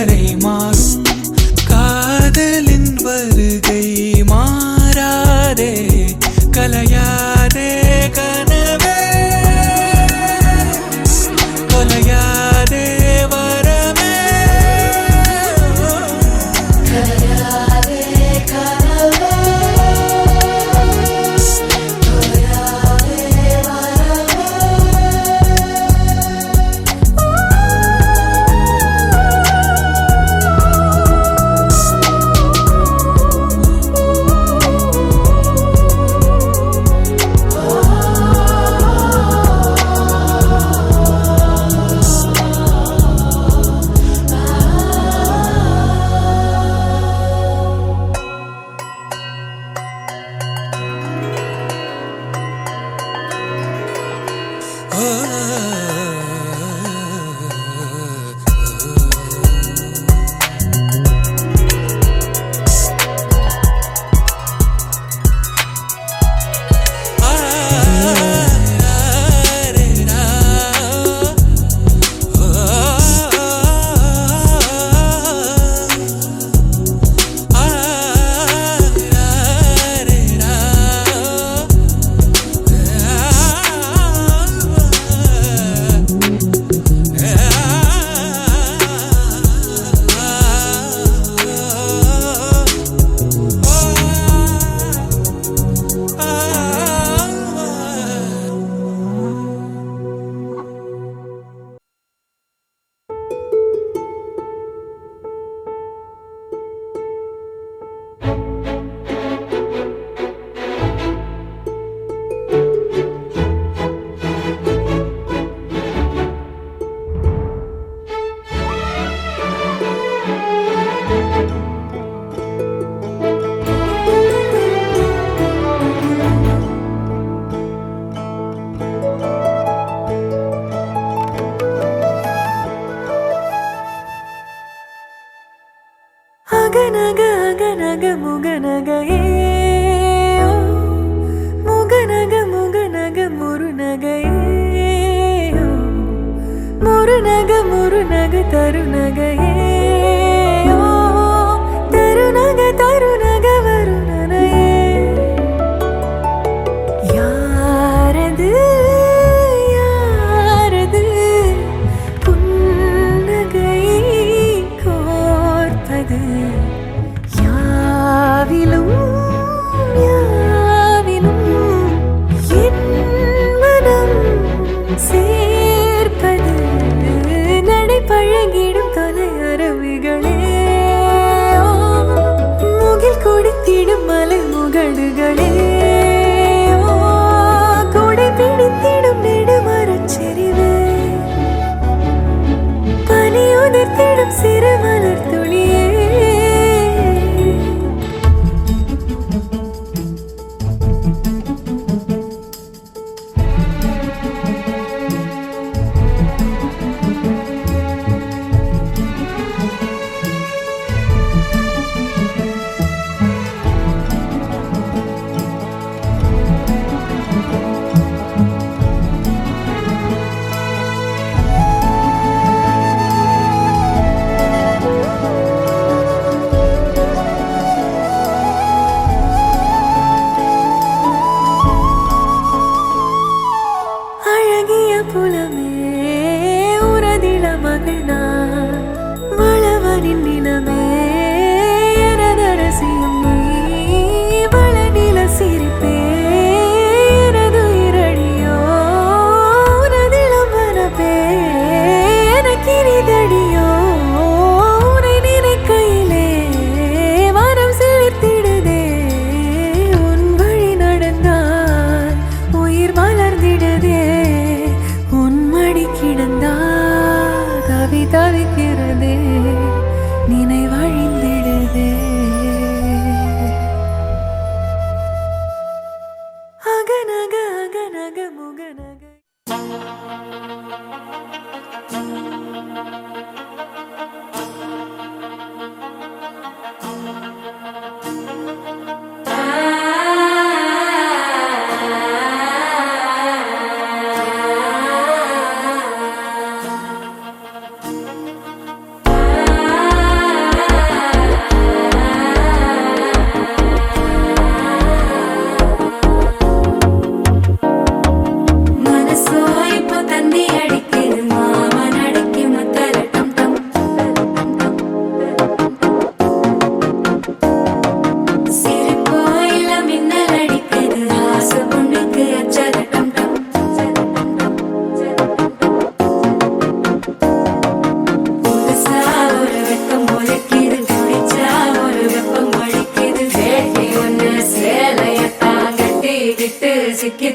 கரை மாறும் காதலின் வருகை மாறாதே கலையாதே கனவே கொலையாதே வரமே கலையாதே கனவே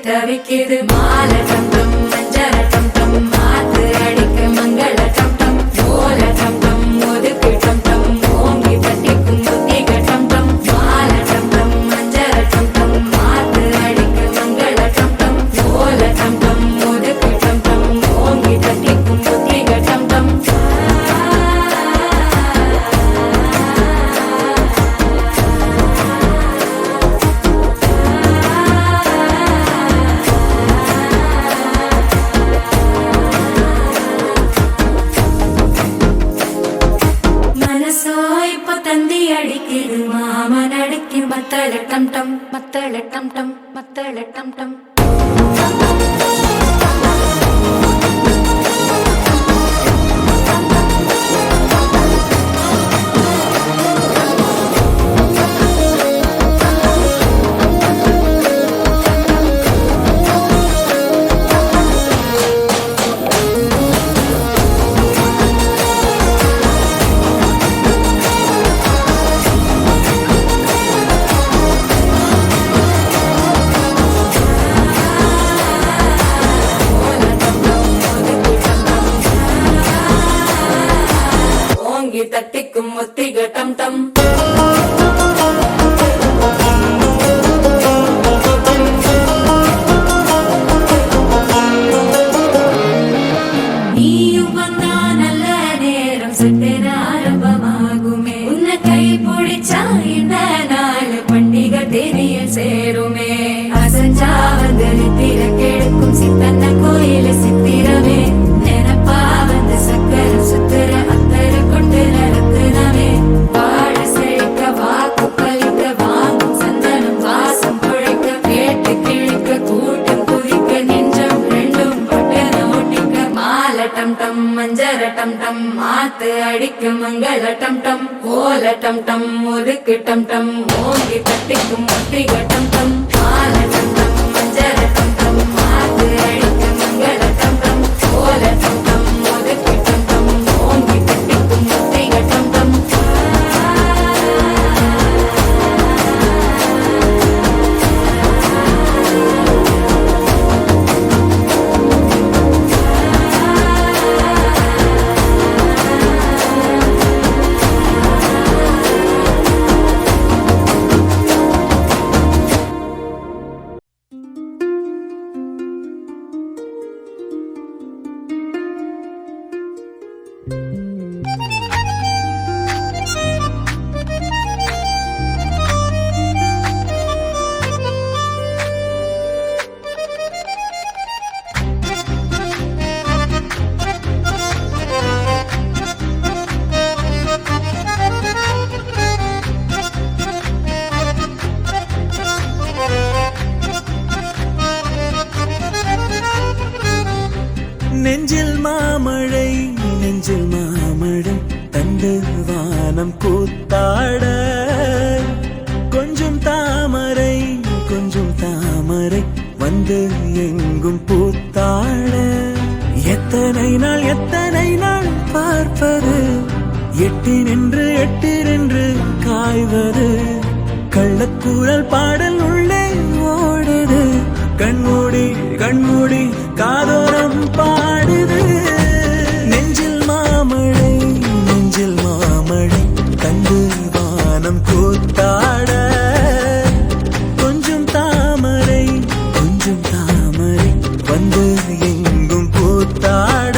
தவிக்குது மாலை டம் டம் மஞ்சள டம் டம் மாத்து அடிக்க மங்கள டம் டம் ஓல டம் டம் ஒதுக்கு டம் டம் ஓங்கி தட்டிக்கும் புத்திக டம் டம் மாலை டம் டம் மஞ்சள டம் டம் மாத்து அடிக்க மங்கள டம் டம் ஓல டம் டம் ஒதுக்கு டம் டம் ஓங்கி தட்டிக்கும் புத்திக டம் டம் மனசோ இப்ப தந்தி அடிக்குது மாமன் அடிக்கு மத்தள டம் டம் மத்தள டம் டம் மத்தள டம் டம் ஓங்கி தட்டிக்கும் ஒத்திக டம் டம் நீயும் வந்தா நல்ல நேரம் சித்திர ஆரம்பமாகுமே உன்னை கை பிடிச்சா இந்த நாள் பண்டிகை தெரியல் சேருமே அசஞ்சா வந்து நித்திர கெடுக்கும் சித்தன்ன கோயில சித்திரமே நினப்பா வந்து சக்கர சுத்திர அத்தர கொண்டு நடத்துனவே வாழ செழிக்க வாக்கு பலிக்க வாங்கும் சந்தனம் வாசம் குழைக்க கேட்டு கிழிக்க கூட்டம் குதிக்க நெஞ்சம் ரெண்டும் பட்டன ஒட்டிக்க மாலை டம் டம் மஞ்சர டம் டம் மாத்து அடிக்க மங்கள டம் டம் ஓல டம் டம் ஒதுக்கு டம் டம் ஓங்கி தட்டிக்கும் ஒத்திக டம் டம் மாலை டம் டம் மஞ்சர டம் டம் மாத்து அடிக்க மங்கள டம் டம் ஓல டம் டம் ஒதுக்கு டம் டம் ஓங்கி தட்டிக்கும் ஒத்திக டம் டம் நெஞ்சில் மாமழை நெஞ்சில் மாமழை தண்டு வானம் கூத்தாட கொஞ்சம் தாமரை வந்து எங்கும் பூத்தாட எத்தனை நாள் பார்ப்பது எட்டி நின்று காய்வது கள்ளக்கூறல் பாடல் உள்ளே ஓடுது கண்மூடி காதோரம் பாடுது நெஞ்சில் மாமழை கண்டு வானம் கூத்தாட கொஞ்சம் தாமரை வந்து எங்கும் பூத்தாட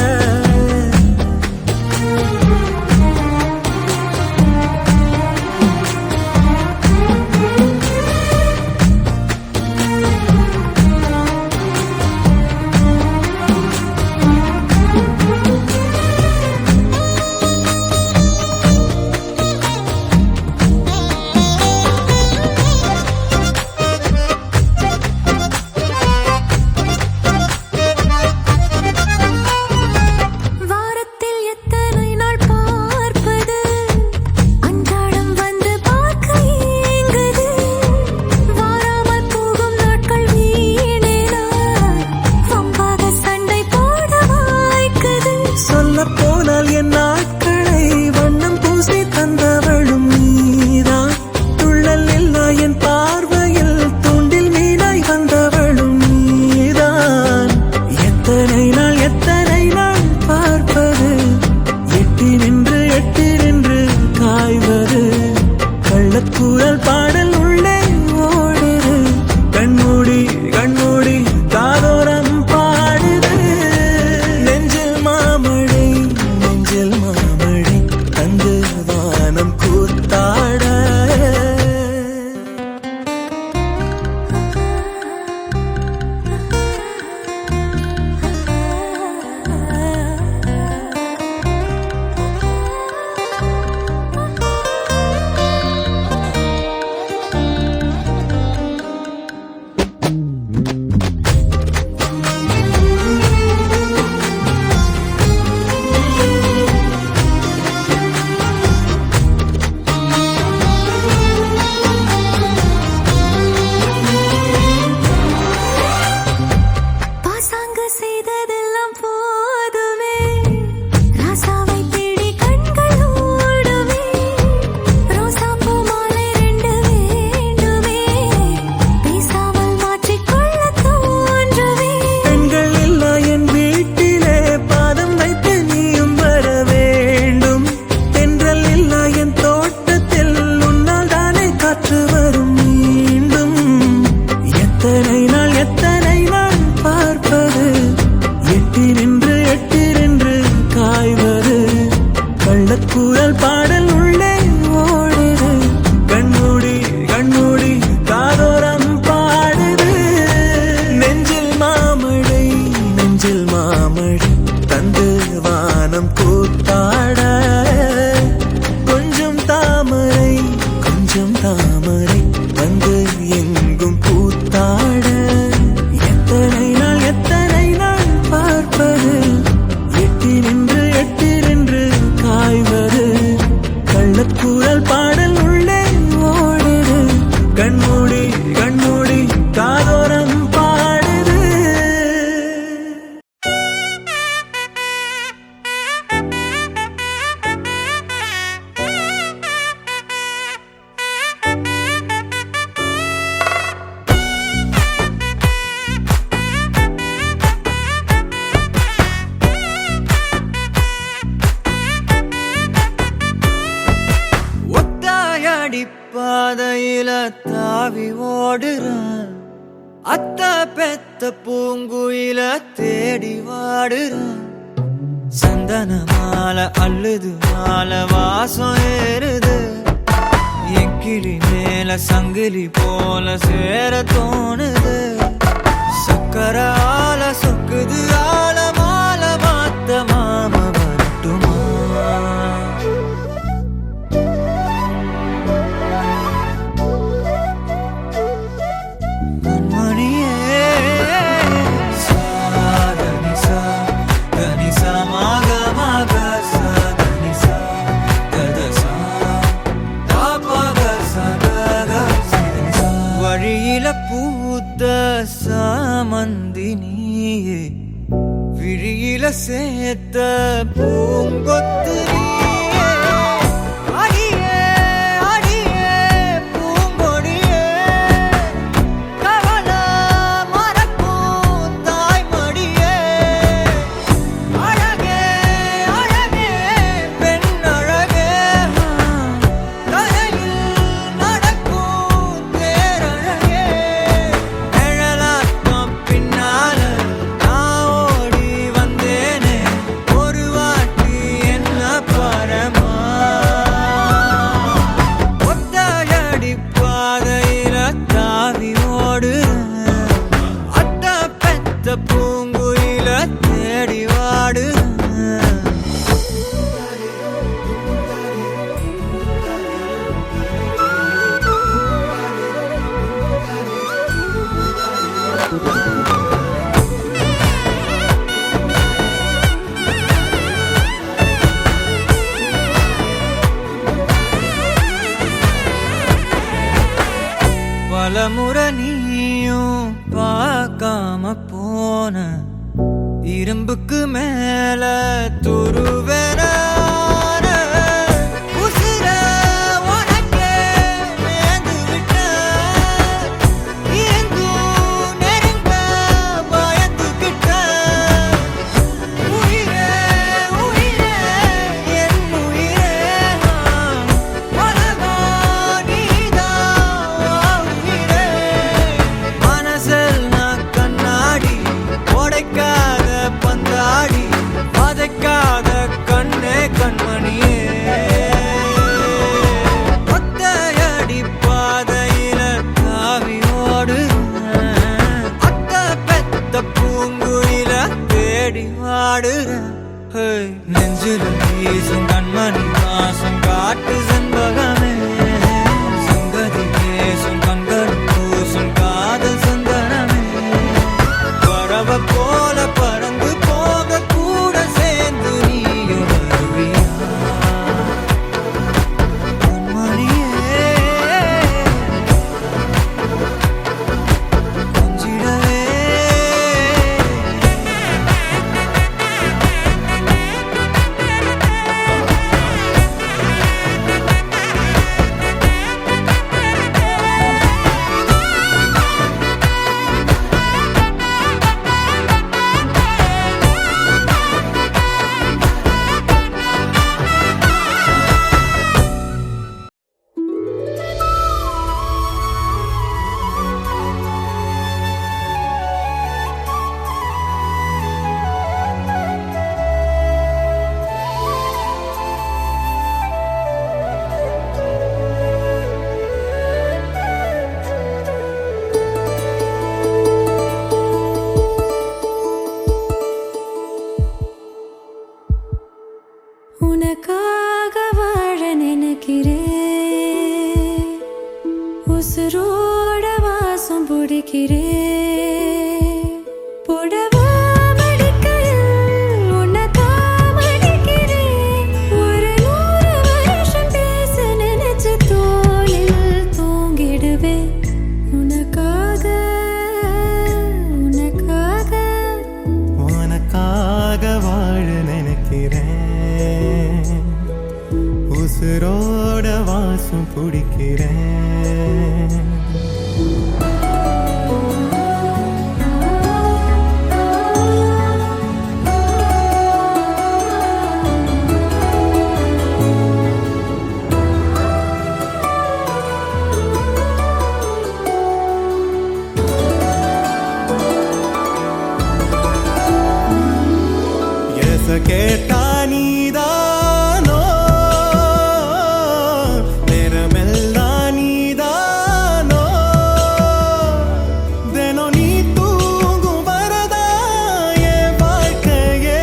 கள்ளக்கூறல் பாடல் உள்ளே ஓடுது. கண்மூடி கண்மூடி காதோரம் பாடுது. நெஞ்சில் மாமழை நெஞ்சில் மாமழை தந்து வானம் கூத்தாட. கொஞ்சம் தாமரை கொஞ்சம் தாமரை வந்து எங்கும் பூத்தாட. எத்தனை நாள் பார்ப்பது எட்டி நின்று காய்வது. கள்ளக்கூறல் பாடல் உள்ளே ஓடுது. கண்மூடி கண்மூடி காதோரம் பாடுது. ஒத்தாயடி பாதையில தாவி ஓடுறான். அத்த பெத்த பூங்குயில தேடி வாடுறான். சந்தன மாலை அள்ளுது மாலை வாசம் ஏறுது. என் கிளி மேல சங்கிலி போல சேர தோணுது. சக்கர ஆல சொக்குது ஆல மால மாத்த மாம வரட்டுமா. வழியில பூத்த சாமந்தி நீயே, விழியில சேர்த்த பூங்கொத்து நீயே. அடியே அடியே பூங்கொடியே, கவல மறக்கும் தாய்மடியே. அழகே அழகே பெண் அழகே, தலையில் நடக்கும் தேரழகே. நிழலாட்டம் பின்னால நான் ஓடி வந்தேனே, ஒரு வாட்டி என்ன பரமா. ஒத்தையடி பாதையில தாவி ஓடுறேன். அத்த பெத்த பூங்குயில தேடி வாடுறேன். பலமுறை நீயும் பார்க்காம போன, இரும்புக்கு மேல துருவேன. உசிர உனக்கே நேர்ந்து விட்ட, எங்கும் நெருங்க பயந்துகிட்ட. உயிரே உயிரே என் உயிரே, உலகா நீதான் உயிரே. மனசில் நான் கண்ணாடி உடைக்காத பந்தாடி, வதைக்காத கண்ணே கண்மணியே. ஒத்தையடி பாதையில தாவி ஓடுறேன். அத்த பெத்த பூங்குயில தேடி வாடுறேன். நெஞ்சில் வீசும் கண்மணி வாசம் காட்டு செண்பகமே. சங்கதி பேசும் கண்கள் பூசும் காதல் சந்தனமே. பறவ போல பறந்து போக கூட சேர்ந்து நீயும் வருவியா கண்மணியே. கொஞ்சிடவே உனக்காக வாழ நினைக்கிறேன், உசுரோட வாசம் பிடிக்கிறேன். புடவா மடிக்கையில் உன்னைத்தான் மடிக்கிறேன். ஒரு 100 வருஷம் பேச நினைச்சு தோளில் தூங்கிடுவேன். உனக்காக உனக்காக உனக்காக வாழ நினைக்கிறேன், உசுரோட வாசம் பிடிக்கிறேன். கேட்டா நீதானோ, நேரமெல்லாம் நீதானோ, தினம் நீ தூங்கும் வரதா என் வாழ்க்கையே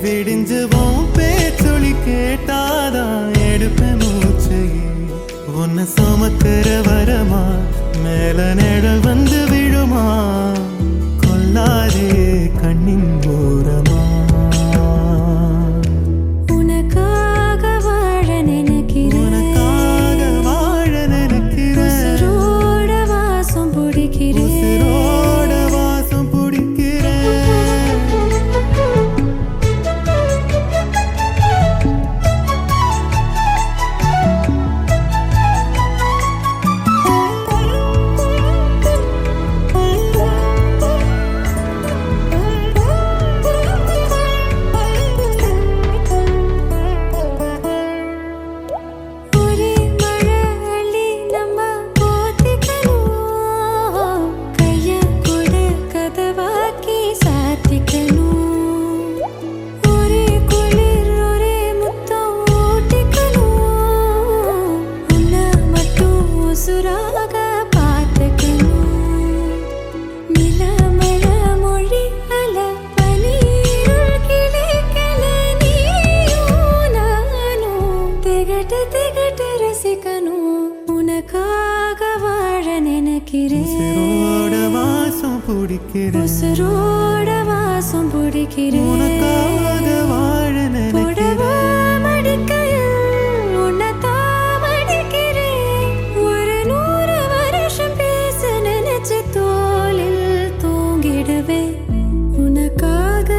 விடிஞ்சுவோம். பேச்சொலி கேட்டாதான் எடுப்பேன் மூச்சையே. உன்னை சுமக்கிற வரமா மேல நிழல் வந்து விழுமா, கொல்லாதே கண்ணின் ஓரமா. உனக்காக வாழ நினைக்கிறேன், உசுரோட வாசம் பிடிக்கிறேன். உசுரோட வாசம் பிடிக்கிறேன். உனக்காக வாழ புடவா நினைக்கிறேன், மடிக்கையில் உன்னைத்தான் மடிக்கிறேன். ஒரு 100 வருஷம் பேச நினைச்சு தோளில் தூங்கிடுவேன். உனக்காக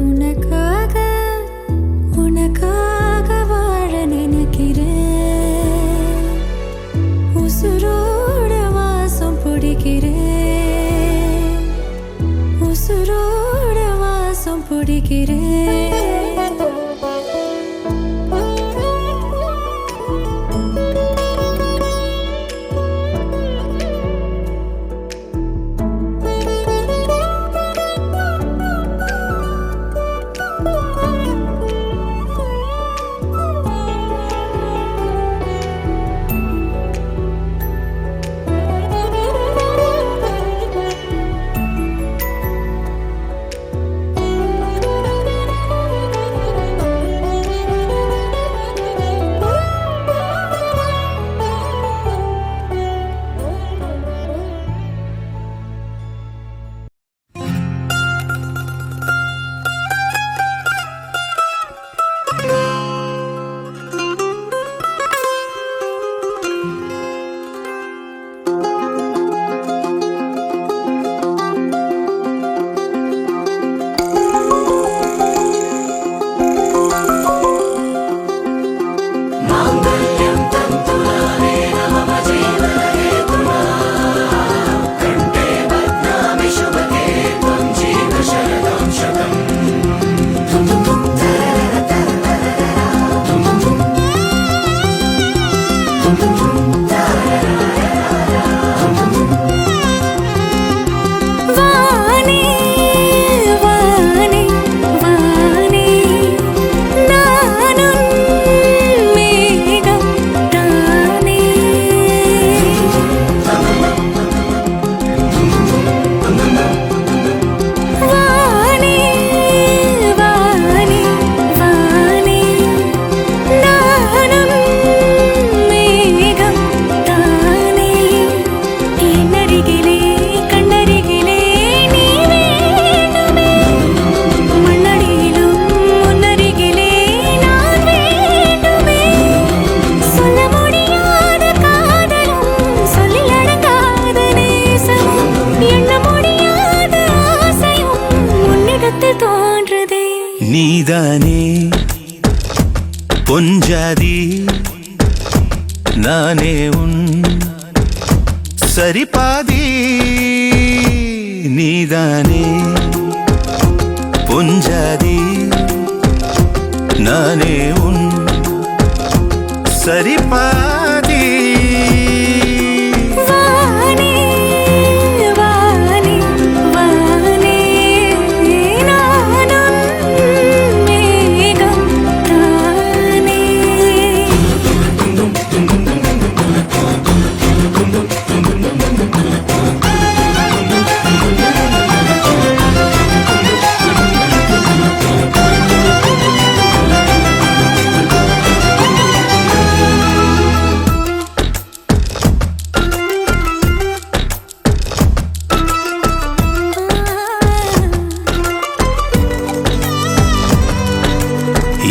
உனக்காக உனக்காக வாழ நினைக்கிறேன், உசுரோட வாசம் பிடிக்கிறேன். உசுரோட வாசம் பிடிக்கிறேன். நீதானே பொஞ்சாதி நானே உன் சரிபாதி நீதானே பொஞ்சாதி நானே உன் சரிபாதி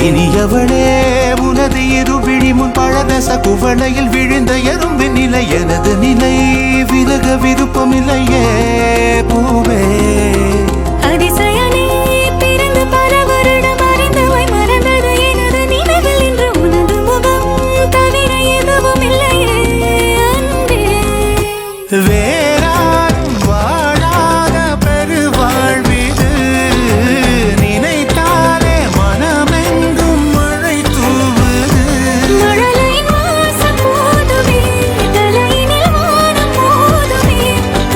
இனியவளே உனது இருவிழி முன் பழதச குவளையில் விழுந்த எறும்பின் நிலை எனது நிலை விலக விருப்பமில்லையே பூவே அதிசயனே பிறந்து பல வருடம் அறிந்தவை மறந்தது எனது நினைவில் இன்று உனது முகம் தவிர எதுவும் இல்லையே அன்பே வேறாரும் வாழாத பெருவாழ்விது நினைத்தாலே மனமெங்கும் மழை தூவுது மழலை வாசம் போதுமே தலையினில் வானம் போதுமே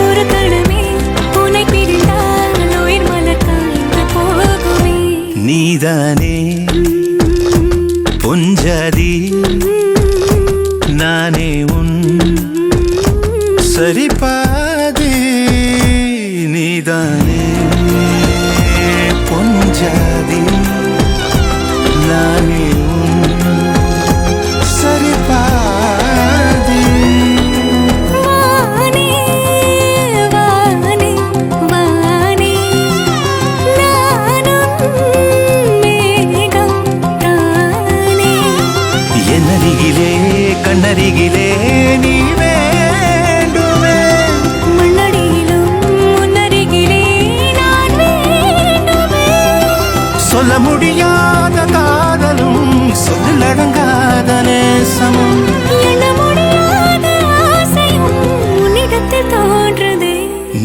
ஒரு கணமே உன்னை பிரிந்தால் உயிர் மலர்காய்ந்து போகுமே நீதானே பொஞ்சாதி நானே உன் சரிபாதி நீதானே பொஞ்சாதி நானே உன் சரிபாதி வானே வானே வானே நானும் மேகம் தானே என்னருகிலே கண்ணருகிலே நீ வேண்டுமே மண்ணடியிலும் முன்னருகிலே நான் வேண்டுமே சொல்ல முடியாத காதலும் சொல்லடங்காத நேசமும் எண்ண முடியாத ஆசையும் உன்னிடத்தில் தோன்றுதே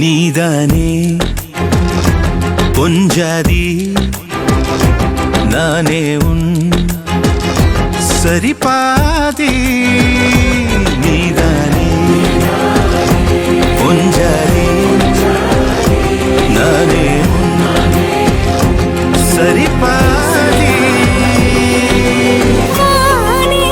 நீதானே பொஞ்சாதி நானே உன் சரிபாதி நீதானே பொஞ்சாதி நானே உன் சரிபாதி வானே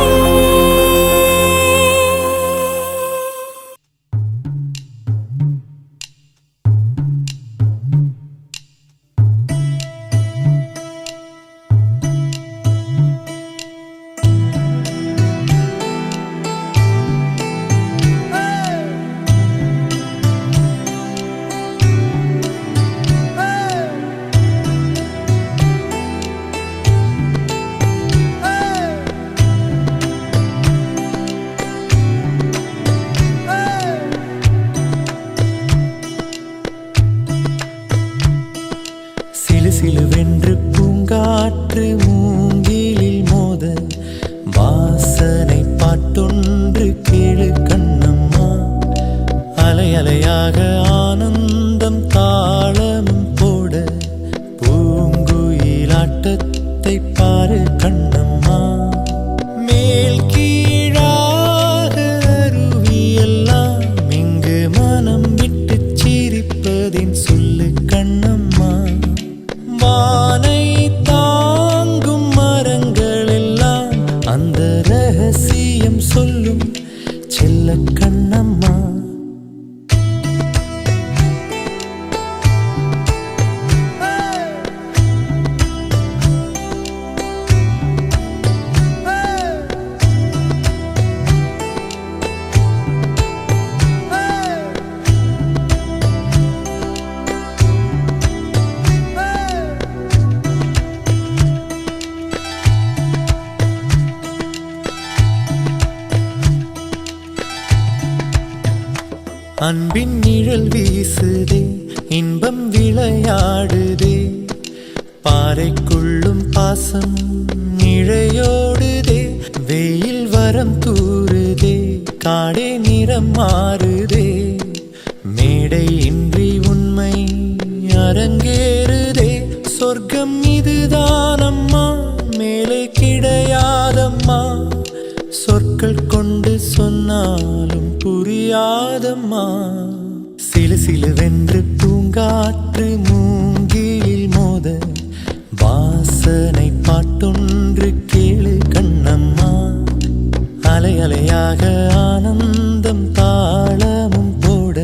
சிலு சிலுவென்று பூங்காற்று மூங்கிலில் மோத வாசனை பாட்டொன்று கேளு கண்ணம்மா அலை அலையாக ஆனந்தம் தாளமும் போட பூங்குயிலாட்டத்தை பாரு கண்ணம்மா மேல் கீழாக அருவியெல்லாம் இங்கு மனம் விட்டு சிரிப்பதின் சொல்லு கண்ணம்மா வானை தாங்கும் மரங்கள் எல்லாம் அந்த ரகசியம் சொல்லும் செல்ல கண்ணம்மா அன்பின் நிழல் வீசுதே இன்பம் விளையாடுதே பாறைக்குள்ள வாசம் இழையோடுதே, வெயில் வரம் தூறுதே, காடே நிறம் மாறுதே, மேடை இன்றி உண்மை அரங்கேறுதே, சொர்க்கம் இதுதானம்மா மேலே கிடையாதம்மா, சொற்கள் கொண்டு சொன்னாலும் புரியாதம்மா, சிலு சிலுவென்று பூங்காற்று மூங்கிலில் மோத, வாசனை பாட்டொன்று கேளு கண்ணம்மா, அலை அலையாக ஆனந்தம் தாளமும் போட,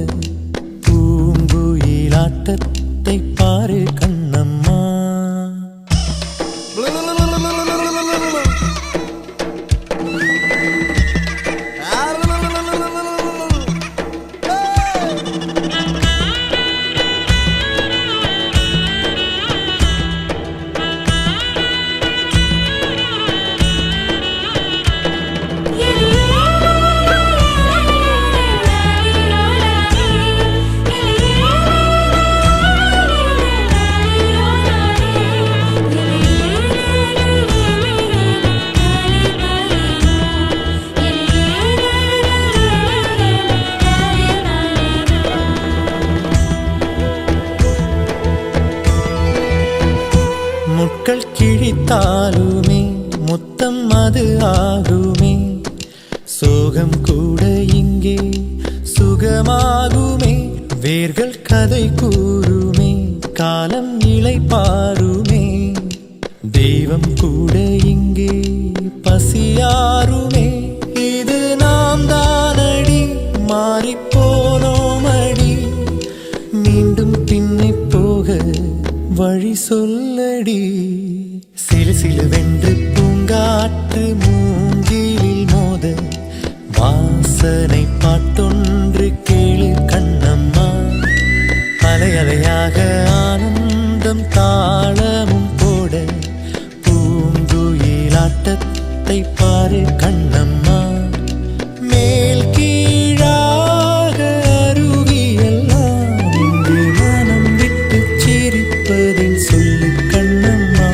பூங்குயிலாட்டத்தை பாரு கண்ணம்மா. முட்கள் கிழித்தாலுமே முத்தம் அது ஆகுமே, சோகம் கூட இங்கே சுகமாகுமே, வேர்கள் கதை கூறுமே, காலம் இலை பாருமே, தெய்வம் கூட இங்கே பசியாருமே, இது நாம் தானடி மாறிப்போனோமடி, மீண்டும் பின்னே போக வழி சொல்லடி, சிலு சிலுவென்று பூங்காற்று மூங்கிலில் மோத, வாசனை பாட்டொன்று கேளு கண்ணம்மா, அலை அலையாக ஆனந்தம் தாளமும் போட, பூங்குயிலாட்டத்தை பாரு கண்ணம்மா, மேல் கீழாக அருவியெல்லாம் இங்கு மனம் விட்டு சிரிப்பதில் சொல்லு கண்ணம்மா,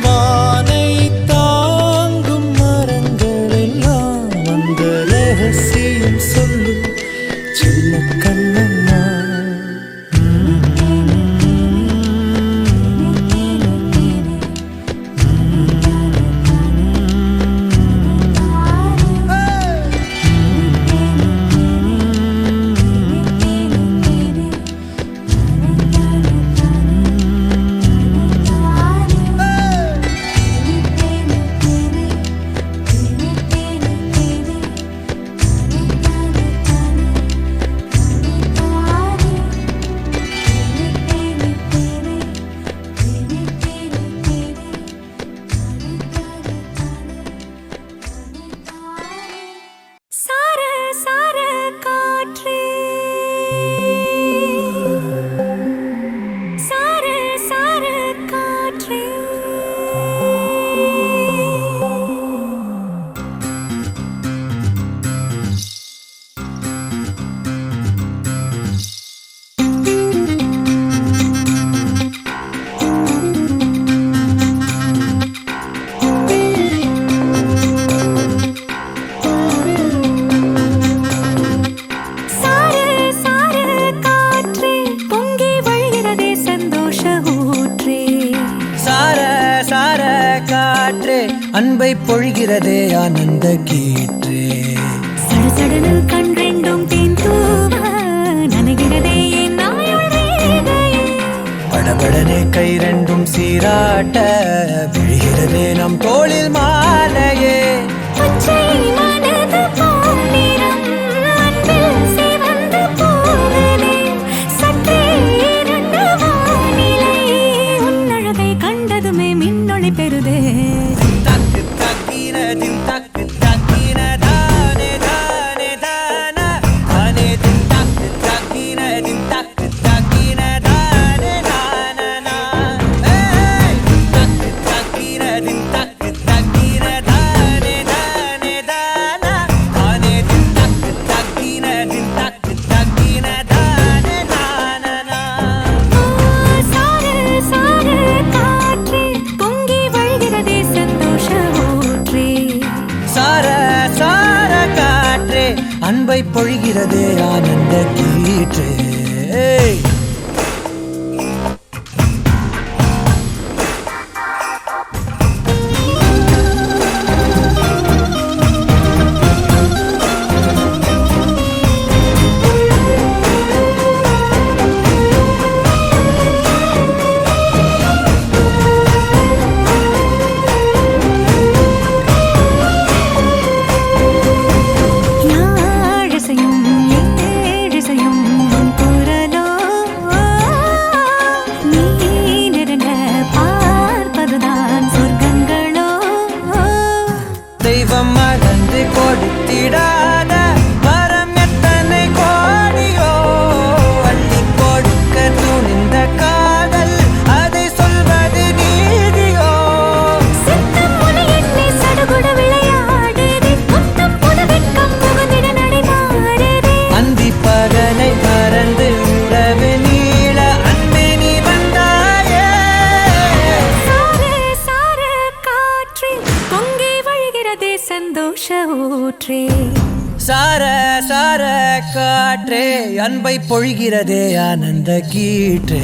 வானை தாங்கும் மரங்கள் எல்லாம் அந்த ரகசியம் சொல்லு சின்ன கண்ணம்மா. அன்பை பொழிகிறதே ஆனந்த கீற்றே, சடசடனு கண் ரெண்டும் தேன் தூவ நனைகிறதே என் நாயுள் ரேகையே, படபடனே கை ரெண்டும் சீராட்ட விழுகிறதே நம் தோளில் மாலையே, பச்சை மனது பொன்னிறம் அன்பில் சிவந்து போகுதே, சற்றே இருண்ட வானிலை உன்னழகை கண்டதுமே மின்னொளி பெறுதே, da அன்பை பொழிகிறதே ஆனந்த கீற்றே. தெய்வம் மறந்து கொடுத்திடாத வரம் எத்தனை கோடியோ, அள்ளி கொடுக்க துணிந்த காதல் அதை சொல்வது நீதியோ. அந்தி பகலை மறந்து உறவு நீள அன்பே நீ வந்தாயே. சந்தோஷ ஊற்றே சார சார காற்றே அன்பை பொழிகிறதே ஆனந்த கீற்றே.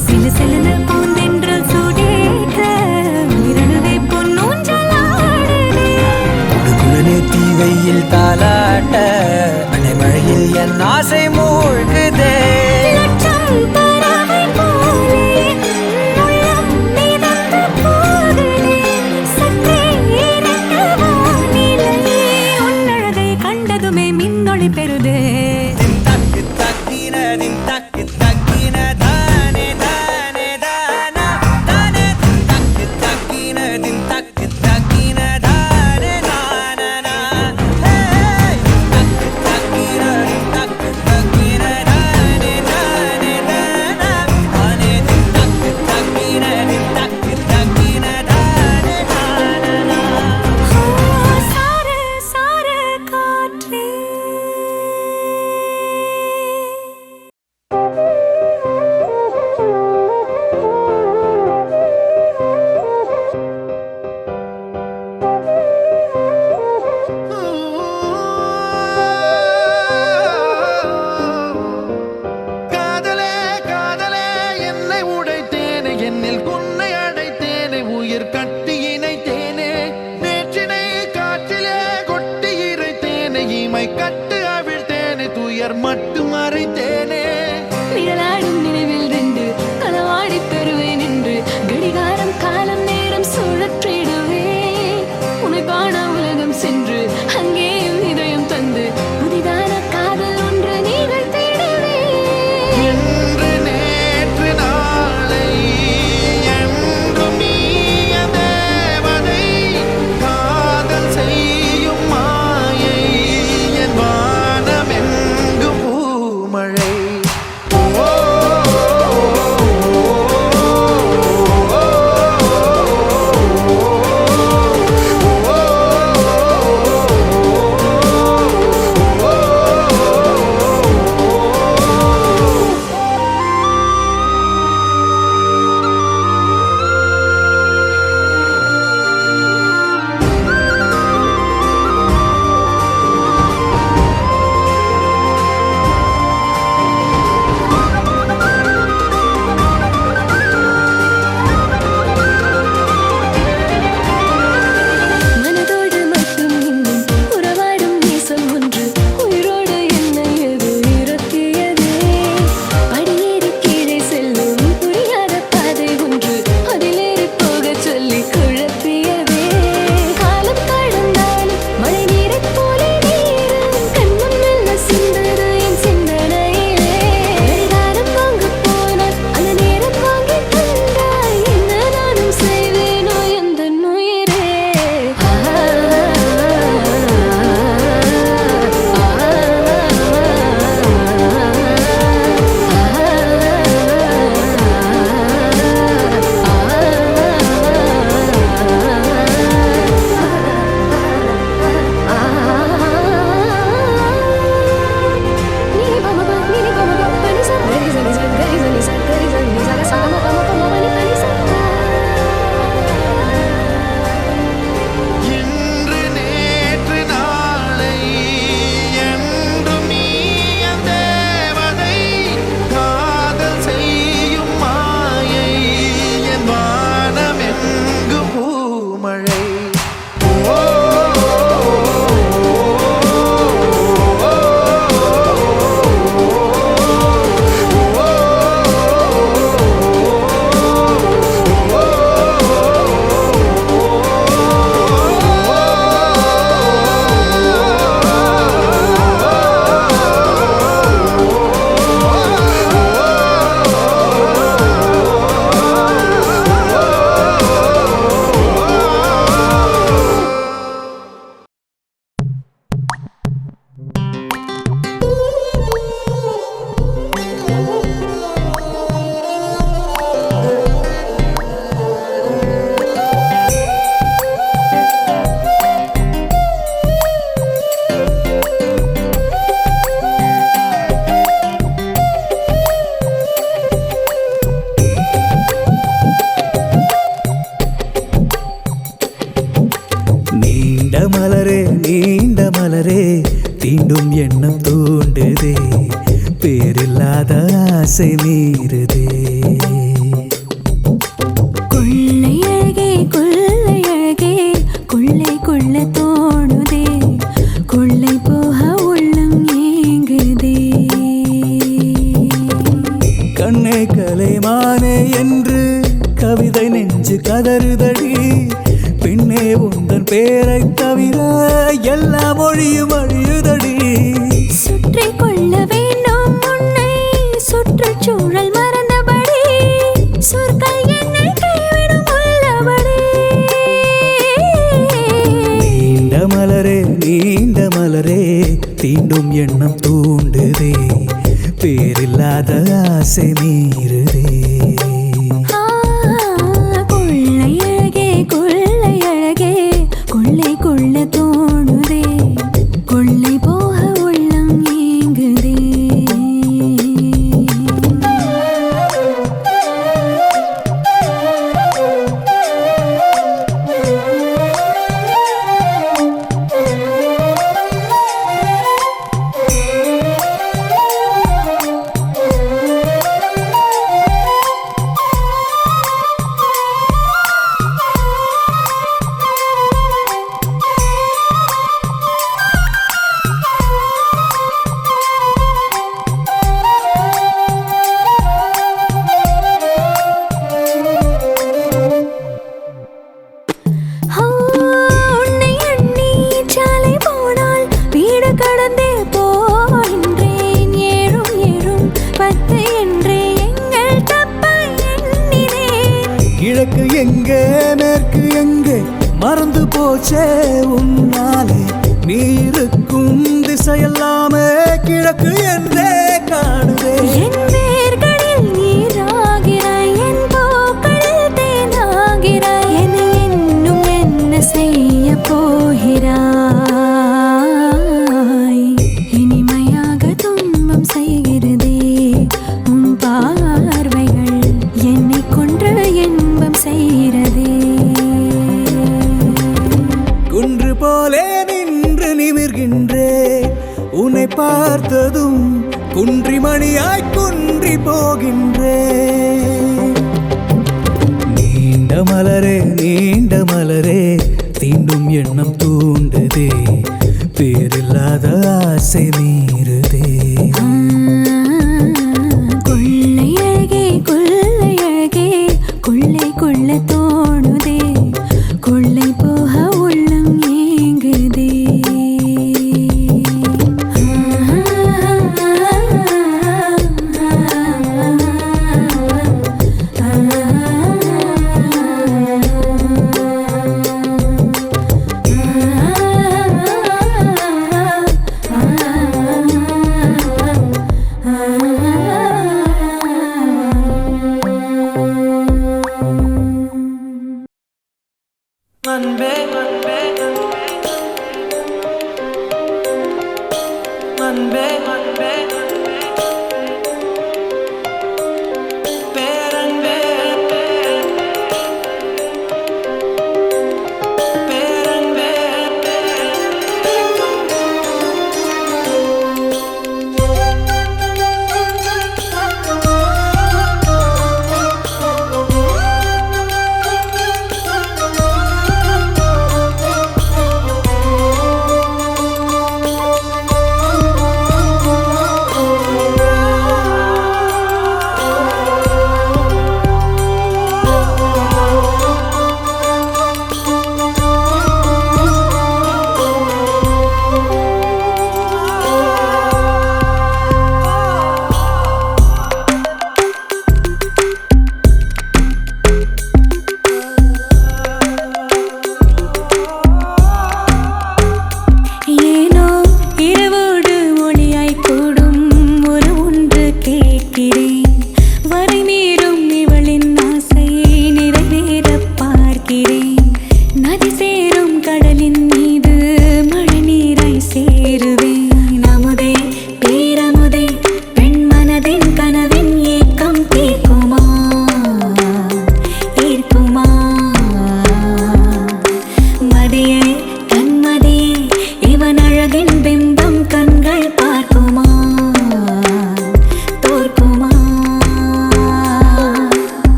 சிலு சிலுன பூந்தென்றல் சூடேற்ற இரணுவை பொன்னூஞ்சலாடுதே. குடுகுடனே தீவையில் தாலாட்ட அலைமழையில் என் ஆசை மூழ்குதே. லட்சம் பறவை போலே உள்ளம் மிதந்து போகுதே. சற்றே இறங்க வானிலையே உன்னழகை கண்டதுமே மின்னொளி பெறுதே. தக்கு தக்கின தக்கு தக்கின தானே தானே தானா தானே தக்கு தக்கின தக்கு தக்கின தானே நானா. தக்கு தக்கின தக்கு தக்கின தானே தானே தானா தானே தக்கு தக்கின தக்கு தக்கின தானே நானா. சார சார காற்றே காதலே காதலே என்னை உடைத்தேனே, என்னில் உன்னை அடைத்தேனே, உயிர் கட்டி இணைத்தேனே, நேற்றினை காற்றிலே கொட்டி இறைத்தேனே, இமை கட்டு அவிழ்த்தேனே, துயர் மட்டும் மறைத்தேனே. நிழலாடும் நினைவில் நின்று களவாடி பெறுவேன் என்று கடிகாரம் காலம் நேரம் சுழற்றிடுவேன். உன்னை காண உலகம் சென்று அங்கேயும் இதயம் தந்து புதிதான காதல் ஒன்று நிகழ்த்திடுவேன். என்று நேற்று நாளை என்றும் நீய தேவதை, காதல் செய்யும் மாயை என் வானம் எங்கும் மலரே நீண்ட மலரே தீண்டும் எண்ணம் தூண்டுதே பேரில்லாத ஆசை மீறுதே கொள்ளை அழகே கொள்ளை அழகே கொள்ளை கொள்ள தோணுதே கொள்ளை போக உள்ளம் ஏங்குதே கண்ணே கலைமானே என்று கவிதை நெஞ்சு கதறுதடி பெண்ணே உந்தன் பேரை தவிர எல்லா மொழியும் அழியுதடி சுற்றி கொள்ள வேண்டும் உன்னை சுற்றுச்சூழல் மறந்தபடி சொற்கள் என்னை கைவிடும் உள்ளபடி நீண்ட மலரே தீண்டும் எண்ணம் தூண்டுதே பேரில்லாத ஆசை மீறுதே கொள்ளை அழகே கொள்ளை அழகே கொள்ளை கொள்ள தோணுதே கொள்ளை போக உள்ளம் ஏங்குதே கிழக்கு எங்கே மேற்கு எங்கே மறந்து போச்சே உன்னாலே நீ இருக்கும் திசையெல்லாமே கிழக்கு என்றே காணுதே என் வேர்களில் நீராகிறாய் என் பூக்களில் தேனாகிறாய் என்னை இன்னும் என்ன செய்ய போகிறாய் இனிமையாக துன்பம் செய்கிறதே உன் பார்வைகள் என்னை கொன்று இன்பம் செய்கிறதே குன்று போலே நின்று நிமிர்கின்றே உன்னை பார்த்ததும் குன்றிமணியாய் குன்றி போகின்றே நீண்ட மலரே தீண்டும் எண்ணம் தூண்டுதே பேரில்லாத ஆசை மீறுதே கொள்ளை அழகே கொள்ளை அழகே கொள்ளை கொள்ள தோணுதே கொள்ளை போக உள்ளம் ஏங்குதே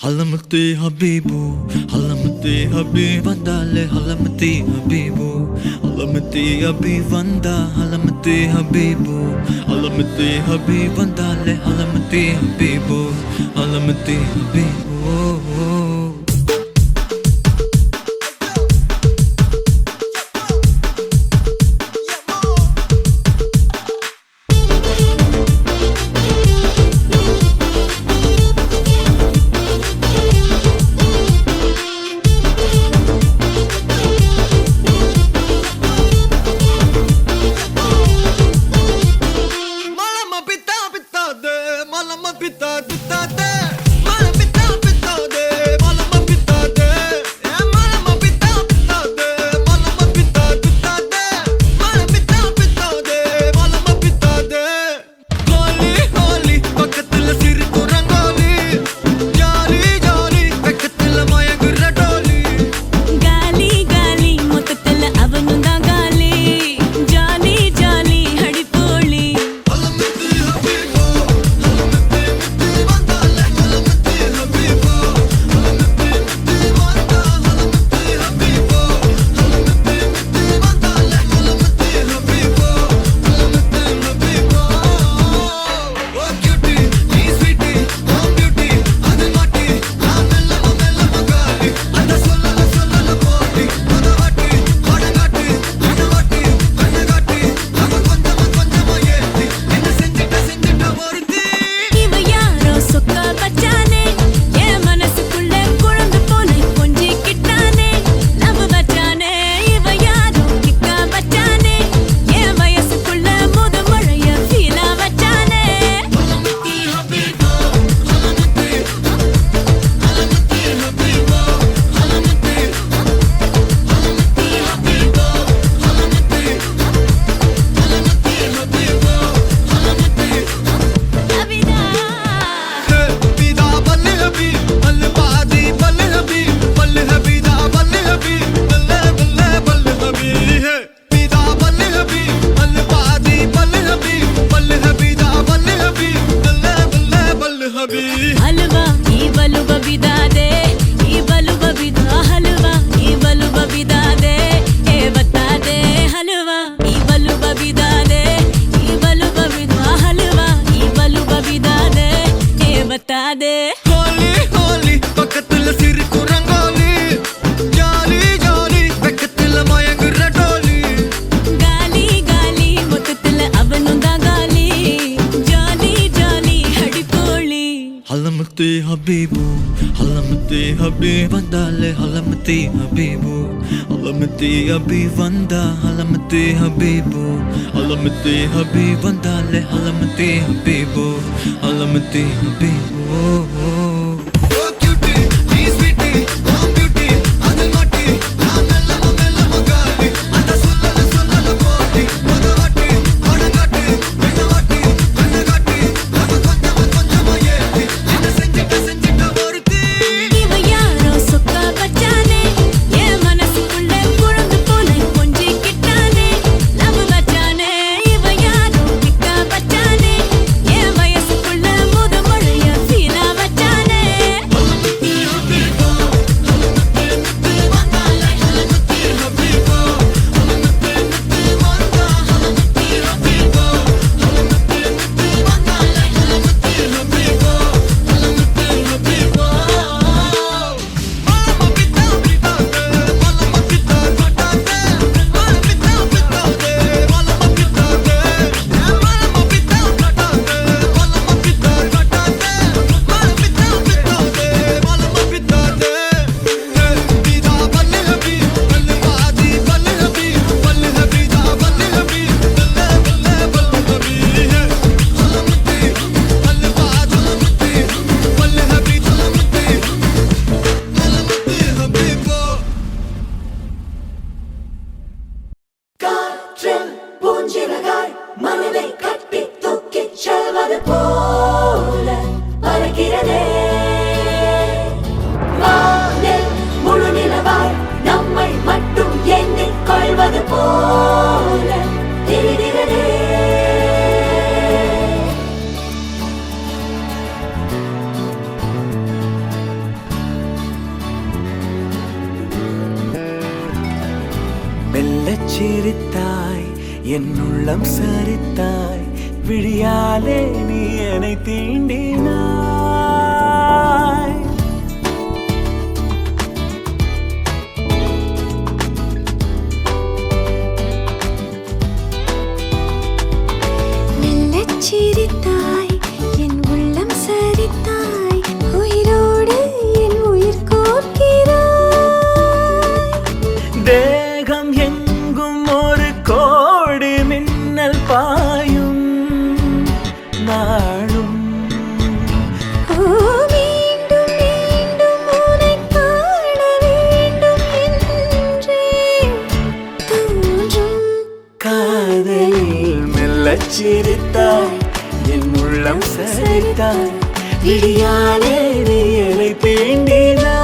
Halamati Habibu, Halamati Habib Vandale, Halamati Habibu, Halamati Habib Vanda, Halamati Habibu, Halamati Habib Vandale, Halamati Habibu, Halamati Habibu. हलवा ई बलुबा बिदा दे, ई बलुबा बिदा हलवा, ई बलुबा बिदा दे, ए बता दे हलवा, ई बलुबा बिदा दे, ई बलुबा बिदा हलवा, ई बलुबा बिदा दे, ए बता दे. Holy, holy, பக்கத்துல சிரிக்கும் ரங்கோலி, ஜாலி ஜாலி, வெக்கத்துல மயங்குற டோலி. गाली गाली மொத்தத்துல அவனும் தான் காலி, ஜாலி ஜாலி அடிப்போலி. Halamati Habibu, Halamati Habib Vandale, Halamati Habibu, Halamati Habib Vanda, Halamati Habibu, Halamati Habib Vandale, Halamati Habibu, Halamati Habibu. இவ யாரோ சொக்கா பச்சானே, என் மனசுக்குள்ள குழந்தை போல கொஞ்சிக்கிட்டானே, லவ் பச்சானே. இவ யாரோ கிக்கா பச்சானே, என் வயசுக்குள்ள முத மழைய ஃபீலா வச்சானே. காற்றில் பூஞ்சிறகாய் மனதை கட்டி தூக்கிச் செல்வது போல பறக்கிறதே. வானில் முழு நிலவாய் நம்மை மட்டும் எண்ணிக் கொள்வது போல தெரிகிறதே. சிரித்தாய் என் உள்ளம் சரித்தாய் விழியாலே நீ என்னை தீண்டினாய் மெல்லச் சிரித்தாய் என் உள்ளம் சரித்தாய் உயிரோடு என் உயிர் கோர்க்கிறாய் தேகம் எங்கும் ஒரு கோடி மின்னல் பாயும் நாளும் ஓ மீண்டும் மீண்டும் உன்னைக் காண வேண்டும் என்றே தோன்றும் காதலில் மெல்லச் சிரித்தாய் என் உள்ளம் சரித்தாய் விழியாலே நீ என்னை தீண்டினாய்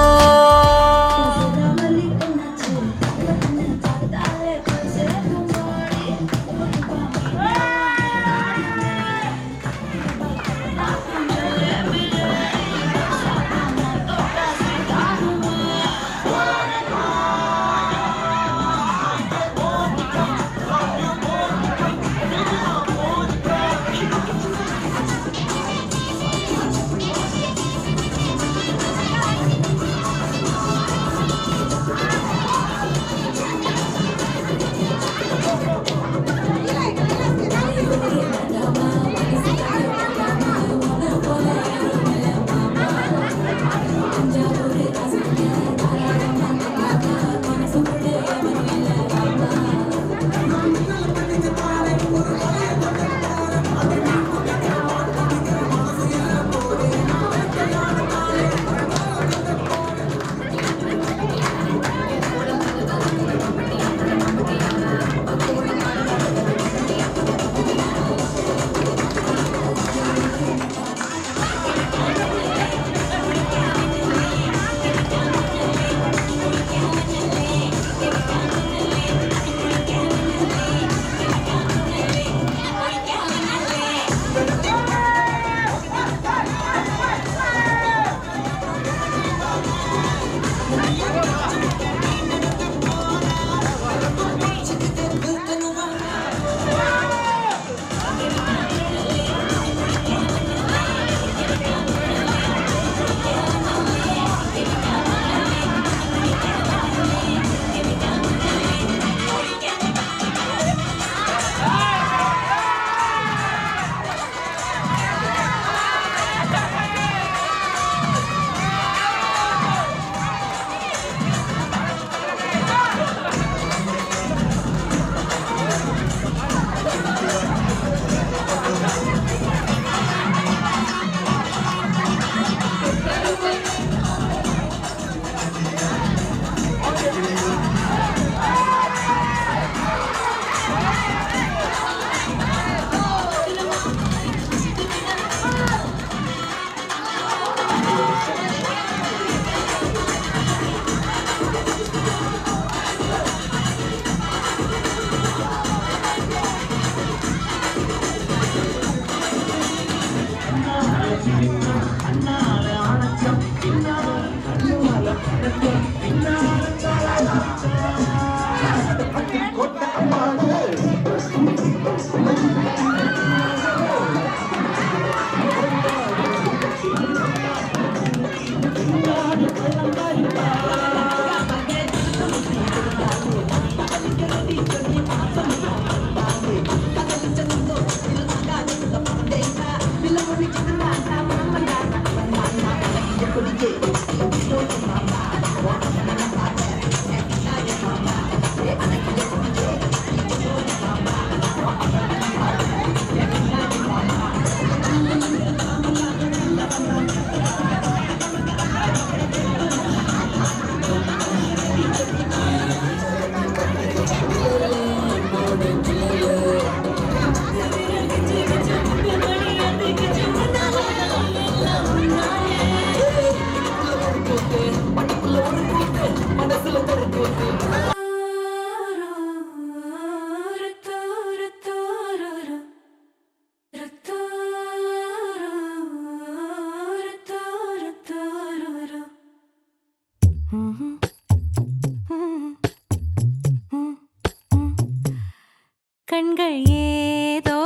கண்கள் ஏதோ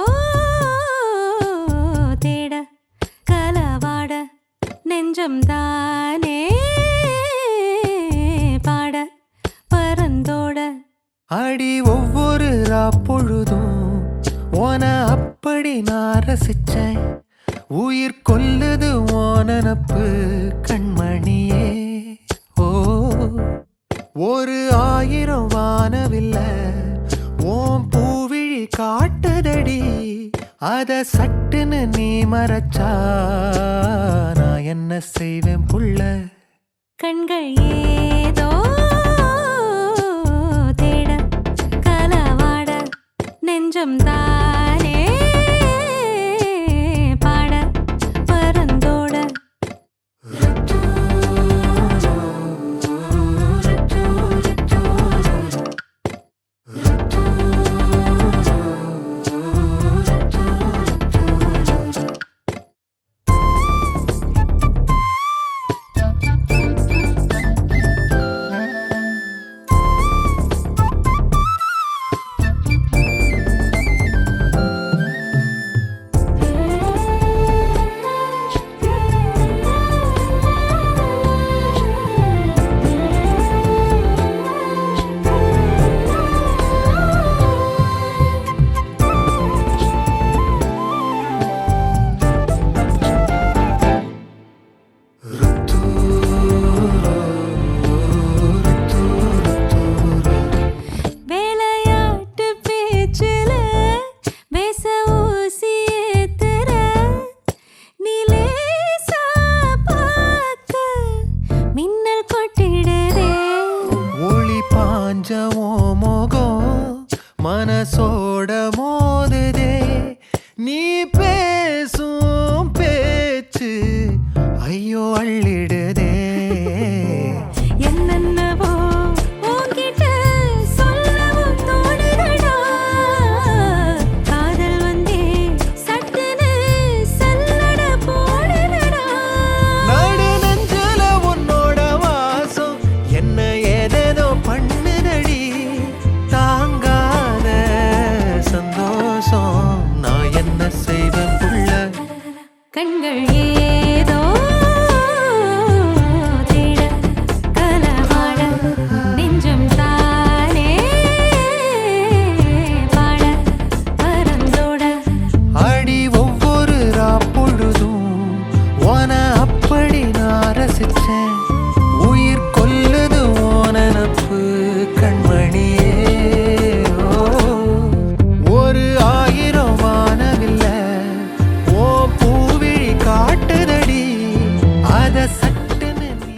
தேட கலவாட நெஞ்சம் தானே பாட பரந்தோட அடி ஒவ்வொரு பொழுதும் ஓன அப்படி நான் ரசிச்சேன். உயிர் கொல்லுது ஓனப்பு கண்மணியே. ஓ ஒரு 1000 வானவில்ல ஓம் பூவிழி காட்டுதடி. அத சட்டுன்னு நீ மறைச்சா நான் என்ன செய்வேன் புள்ள. கண்கள் ஏதோ தேட கலவாட நெஞ்சம் தானே பாட பரந்தோட வேலையாட்டு பேச்சுல பேச ஊசி ஏத்துற நீலேசா பார்க்க மின்னல் கொட்டிடுதே. ஒளி பாஞ்சவோ முகம் மனசோட மோதுதே. நீ பேசும் பேச்சு ஐயோ அள்ளிடுதே. என்னென்னவோ உன்கிட்ட சொல்லவும் தோணுதடா. காதல் வந்தே சட்டுன்னு சல்லட போடுதடா. நடு நெஞ்சில உன்னோட வாசம் என்ன ஏதேதோ பண்ணுதடி. தாங்காத சந்தோஷம் நான் என்ன செய்வேன் புள்ள. கண்கள் ஏதோ தேட கலவாட நெஞ்சம் தானே பாட பரந்தோட அடி ஒவ்வொரு பொழுதும் ஓன அப்படி நான் ரசிச்சேன். உயிர் கொல்லுது ஓனப்பு கண்மணியே. ஓ ஒரு 1000 வானவில்ல ஓ பூவிழி காட்டுதடி. அத சட்டுன்னு நீ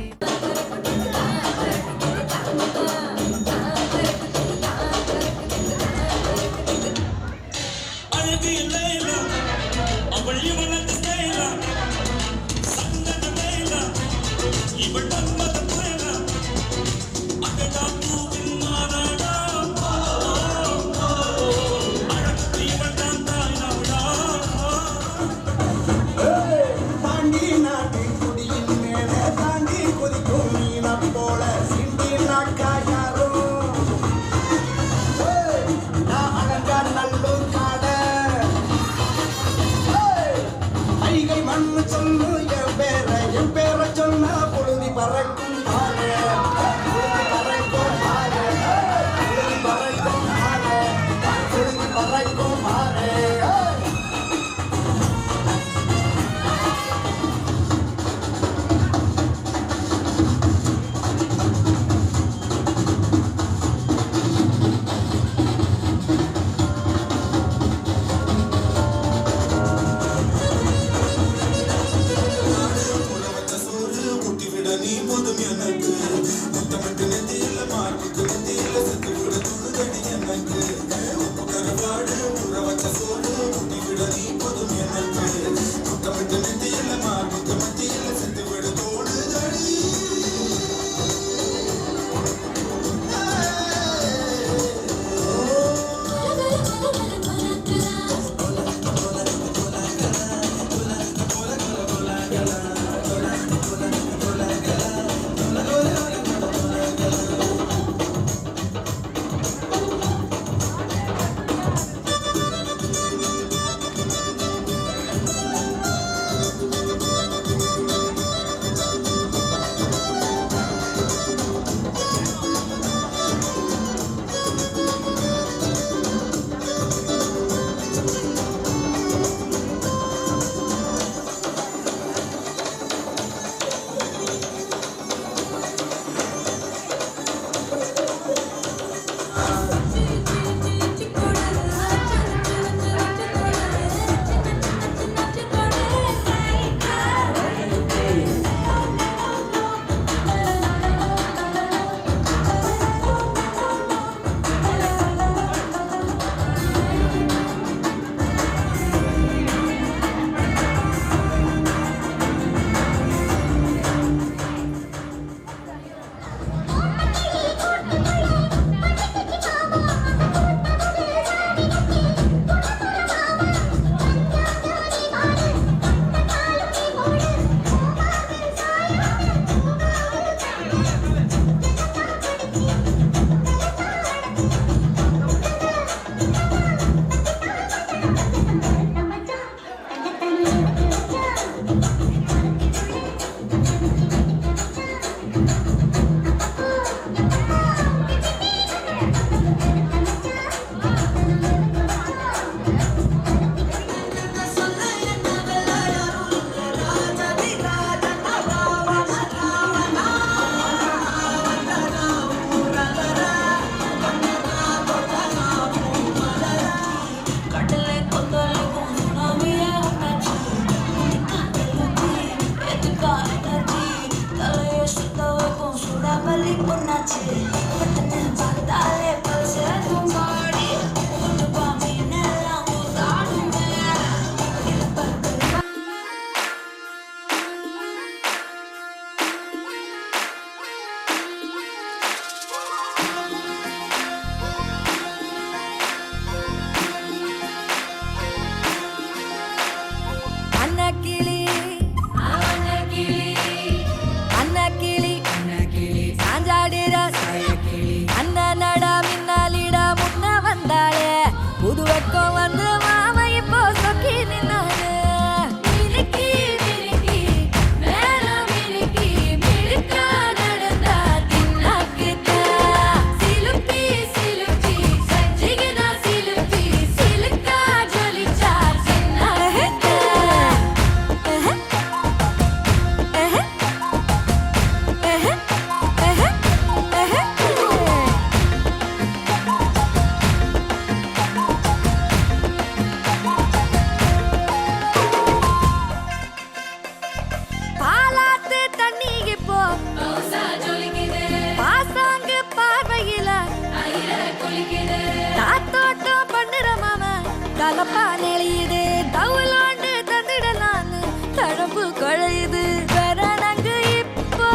தலப்பா நெளியுது தவுலாண்டு தந்திடலான்னு தழம்பு குழையுது வெறனங்கு இப்போ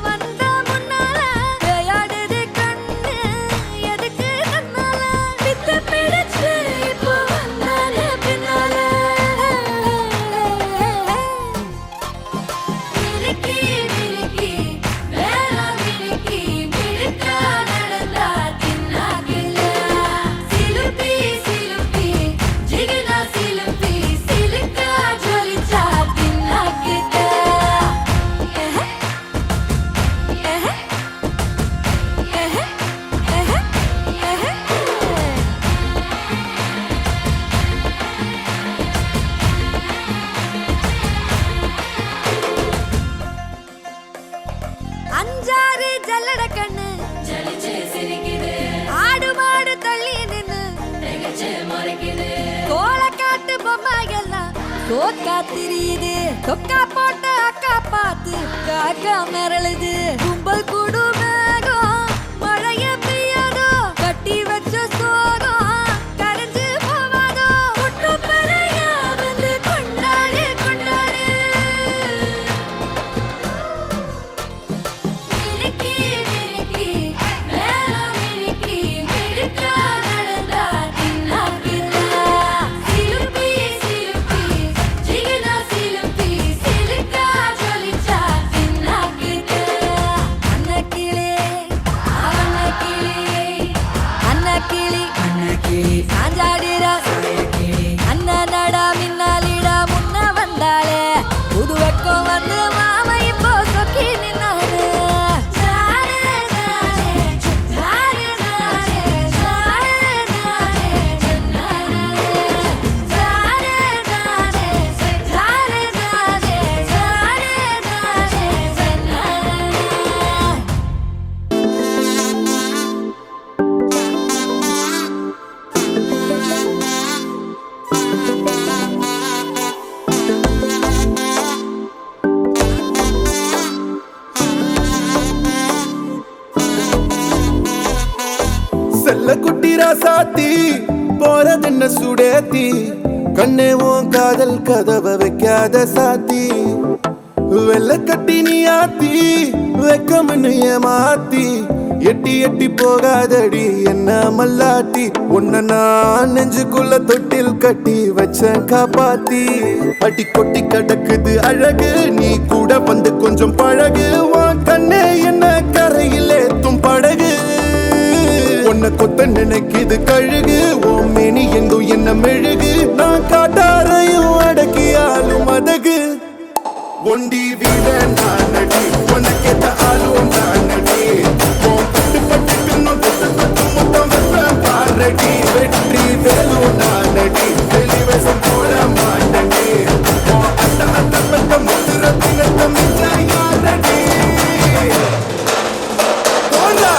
வந்த முன்னால விளையாடுது கண்ணு எதுக்கு தன்னால வித்து பிடிச்சு இப்போ வந்தால பின்னால மினுக்கி மினுக்கி வேற மினுக்கி மினுக்கா நடந்தா தின்னாக்குல சிலுப்பி சிலுப்பி ஜிகினா சிலுப்பி சிலுக்கா ஜொலிச்சா தின்னாக்குல அஞ்சாறு ஜல்லட கண்ணு ஜலிச்சு சிரிக்குது ஆடு மாடு தள்ளி நின்னு திகச்சு முறைக்குது கோலக்காட்டு பொம்மை எல்லாம் தோக்கா திரியுது தொக்கா போட்ட அக்கா பார்த்து காக்கா மிரளுது கும்பல் கூடு மேகம் மழைய பெய்யாதோ கட்டி வச்ச சோகம் கரைஞ்சு போவாதோ முட்டு பெறையா வந்து கொண்டாடு கொண்டாடு மினுக்கி மினுக்கி வேற மினுக்கி மினுக்கா நடந்தா தின்னாக்குல சிலுப்பி சிலுப்பி ஜிகினா சிலுப்பி சிலுக்கா ஜொலிச்சா தின்னாக்குல அன்னக்கிளி அன்னக்கிளி அன்னக்கிளி சாஞ்சாடிரா அண்ணனடா மின்னாலிடா முன்ன வந்தாளே புது வெக்கம் வந்து மாமா இப்போ சொக்கி நின்னாரு ஜாரே ஜாரே ஜாரே ஜாரே ஜாரே ஜாரே ஜன்னாரே ஜாரே ஜாரே ஜாரே ஜாரே ஜாரே ஜாரே ஜன்னாரே செல்ல குட்டி ராசாத்தி போறதென்ன சுடேத்தி கண்ணே உன் காதல் கதவை வைக்காத சாத்தி வெள்ள கட்டி நீ ஆத்தி வெக்கம்னு ஏமாத்தி எட்டி எட்டி போகாதடி என்ன மல்லாட்டி உன்ன நான் நெஞ்சுக்குள்ள தொட்டில் கட்டி வச்சேன் காப்பாத்தி அடி கொட்டி கிடக்குது அழகு நீ கூட வந்து கொஞ்சம் பழகு உன் கண்ணே என்ன கரையில் ஏத்தும் படகு உன்னை கொத்த நினைக்குது கழுகு ஓ மேனி எங்கும் என்ன மெழுகு நான் காட்டாரையும் அடக்கியாலும் அதகு ஒண்டி வீட நானடி உனக்கேத்த ஆளும் நானடி உன் பட்டு பட்டுக்குன்னும் தொட்டு தொட்டு முத்தம் வைப்பேன் பாரடி வெற்றி வேலும் நானடி வெளிவசம் போட மாட்டடி உன் அத்த அத்த பத்த முத்துர தினத்த மிச்ச யாரடி போடா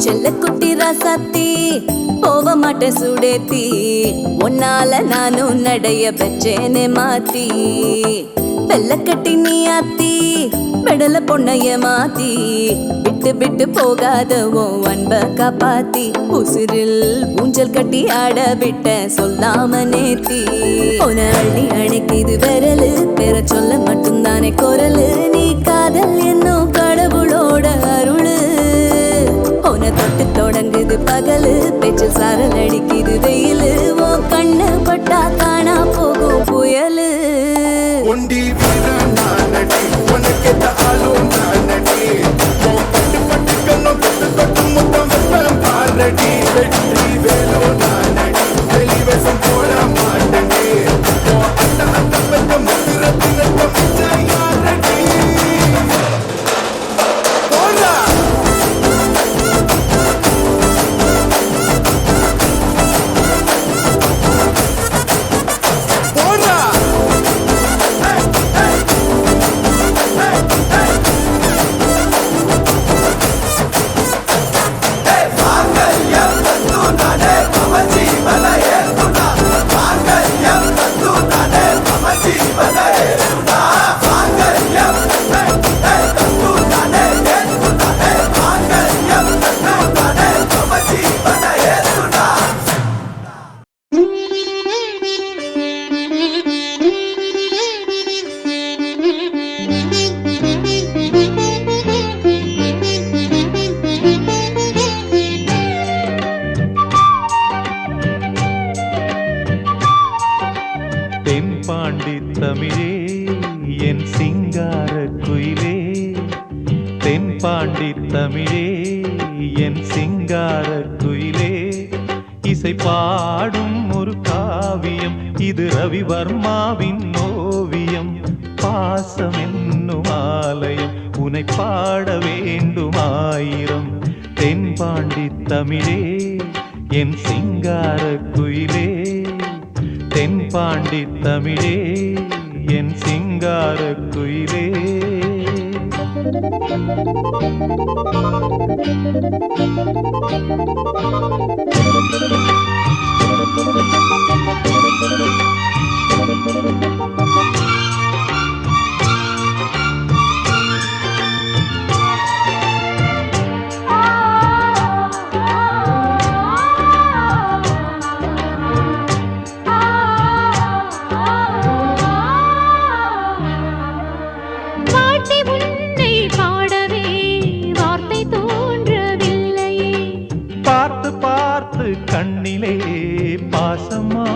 செல்லக்குட்டி ராசாத்தி போக மாட்டேன் சுடேத்தி உன்னால நானும் நடைய பெற்றேனே மாத்தி வெள்ளக்கட்டி நீ ஆத்தி பெடல பொண்ணைய மாத்தி விட்டு விட்டு போகாத உன் அன்ப காப்பாத்தி உசிரில் ஊஞ்சல் கட்டி ஆட விட்ட சொல்லாம நேத்தி உன அள்ளி அணைக்குது விரலு பெற சொல்ல மட்டும்தானே குரலு நீ காதல் என்னும் கடவுளோட அருளு உன தொட்டு தொடங்குது பகலு பேச்சில் சாரல் அடிக்குது வெயிலு ஓ கண்ணு பட்டா காணா போகும் புயலு ஒண்டி வீர நானடி உனக்கேத்த ஆளும் நானடி உன் பட்டு பட்டுக்கன்னும் தொட்டு தொட்டு முத்தம் வைப்பேன் பாரடி வெற்றி வேலும் நானடி வெளிவசம் போட மாட்டடி உன் அத்த அத்த பெத்த முத்துர தினத்த மிச்ச யாரடி போடா போடா தென்பாண்டி தமிழே என் சிங்கார குயிலே தென்பாண்டி தமிழே என் சிங்கார குயிலே இசை பாடும் ஒரு காவியம் இது ரவிவர்மாவின் ஓவியம் பாசம் என்னும் ஆலயம் உனை பாட வேண்டும் ஆயிரம் தென்பாண்டி தமிழே என் சிங்கார குயிலே தென்பாண்டி தமிழே என் சிங்கார குயிலே பார்த்து பார்த்து கண்ணிலே பாசமா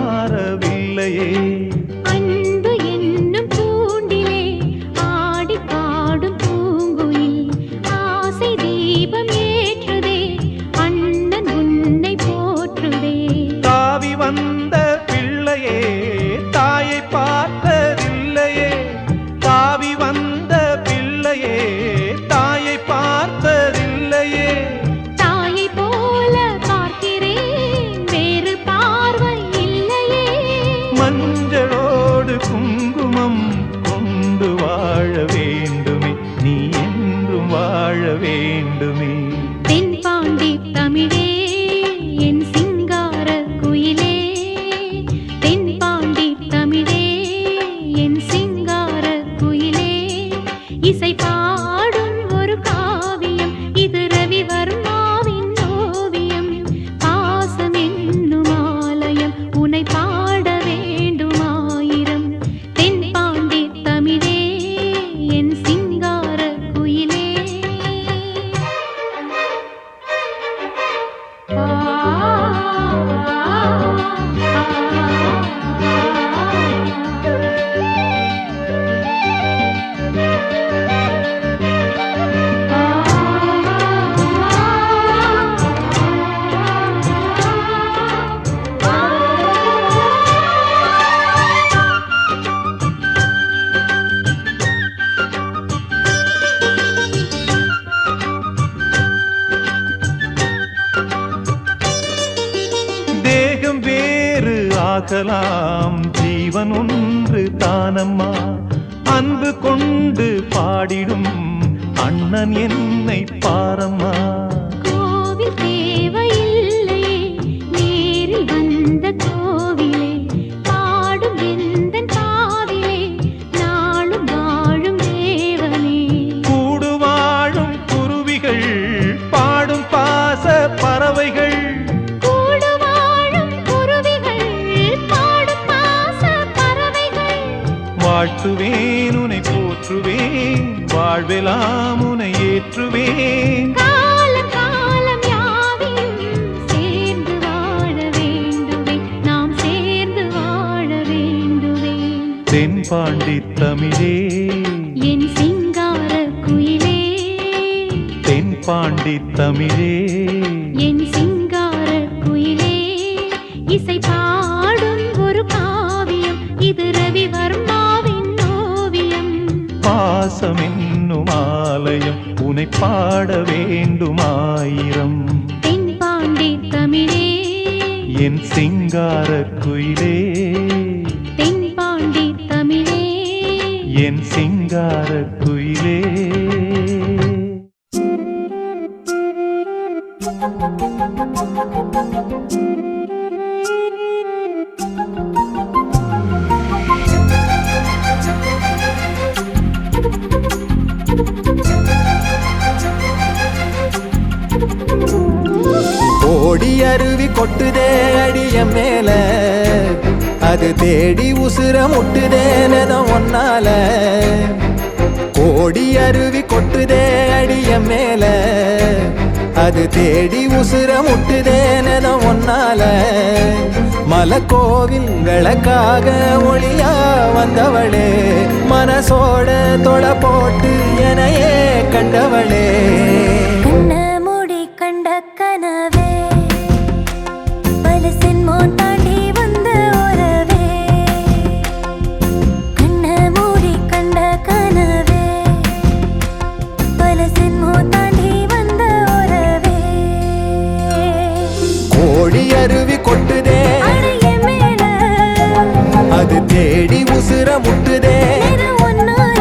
வேண்டுமே. தென்பாண்டி தமிழே என் சிங்கார குயிலே, தென்பாண்டி தமிழே என் சிங்கார குயிலே, இசை பாடும் ஒரு காவியம் இது ரவிவர்மாவின் ஓவியம். பாசம் என்னும் ஆலயம் உன்னை பாட வேண்டுமாயிரம். தென்பாண்டி தமிழே என் சிங்கார குயிலே. தேகம் வேறு ஆகலாம், ஜீவன் ஒன்று தானம்மா. அன்பு கொண்டு பாடிடும் அண்ணன் என்னை பாரம்மா. கோவில் தேவையில்லையே, நேரில் வந்த கோவிலே, பாடும் எந்தன் பாவிலே, நாளும் வாழும் தேவனே. கூடு வாழும் குருவிகள், பாடும் பாச பறவைகள், கூடு வாழும் குருவிகள், பாடும் பாச பறவைகள். வாழ்த்துவேன் உனை போற்றுவேன், வாழ்வெல்லாம் உனை ஏற்றுவேன். காலம் காலம் யாவையும் சேர்ந்து வாழ வேண்டுவேன், நாம் சேர்ந்து வாழ வேண்டுவேன். தென்பாண்டி தமிழே என் சிங்கார குயிலே, தென்பாண்டி தமிழே என் சிங்கார குயிலே, இசை பாடும் ஒரு காவியம் இது ரவிவர்மாவின் ஓவியம். பாசம் என்னும் ஆலயம் உனை பாட வேண்டுமாயிரம். தென்பாண்டி தமிழே என் சிங்கார குயிலே, தென்பாண்டி தமிழே என் சிங்கார குயிலே. ஓடி அருவி கொட்டுதே அடிய மேல, அது தேடி உசுர முட்டுதேனதம் ஒன்னால. கோடி அருவி கொட்டுதே அடிய மேல, அது தேடி உசுர முட்டுதேனதம் ஒன்னால. மலக்கோவில் விளக்காக ஒளியா வந்தவளே, மனசோட தொலை போட்டு எனையே கண்டவளே. கண்ண மூடி கண்ட கனவே, பல சின்மோன் தாண்டி வந்த உறவே. கண்ண மூடி கண்ட கனவே, பல சின்மோன் தாண்டி வந்த உறவே. கோடி அருவி கொட்டுதே அடைய மேல, அது தேடி உசுர முட்டுதே. நிறம் ஒன்னால.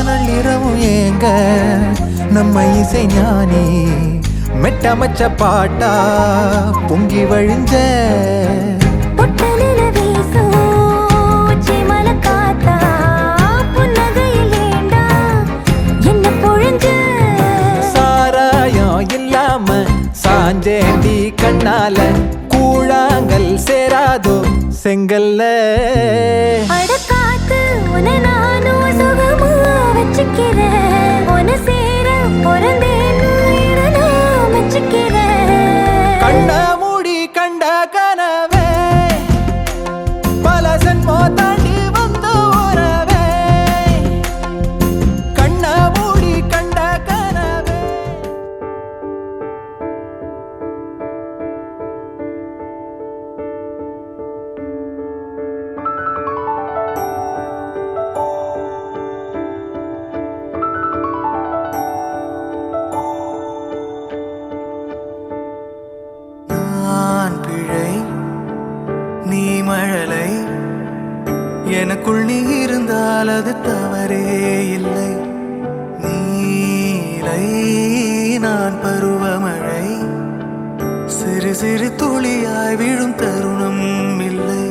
நள்ளிரவும் ஏங்க நம்ம இசை ஞானி மெட்டமச்ச பாட்டா பொங்கி வழிஞ்ச. பொட்டலில வீசும் உச்சி மலை காத்தா, புன்னகையில் ஏண்டா என்ன பொழிஞ்ச. சாராயம் இல்லாம சாஞ்சேண்டி கண்ணால, கூழாங்கல் சேராதோ செங்கல்ல. அடக்காத்து உன நானும் சுகமா வச்சுக்கிறேன், உன சேர பிறந்தேன்னு நான் வச்சுக்கிறேன். கண்ண மூடி கண்ட கனவே, பல சென்மோ தாண்டி வந்த உறவே. கண்ண மூடி கண்ட கனவே. எனக்குள் நீ இருந்தால் அது தவறே இல்லை. நீலை நான் பருவமழை, சிறு சிறு துளியாய் விழும் தருணம் இல்லை.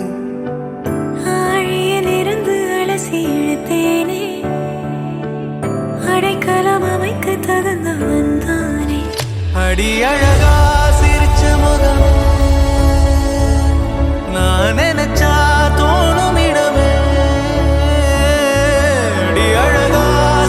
ஆழியிலிருந்து அலசி இழுத்தேனே, அடைக்கலம் அமைக்க தகுந்தவன் தானே. அடி அழகா சிரிச்ச முகம், நான் நினைச்சா தோணும் இடமே. அடி அழகா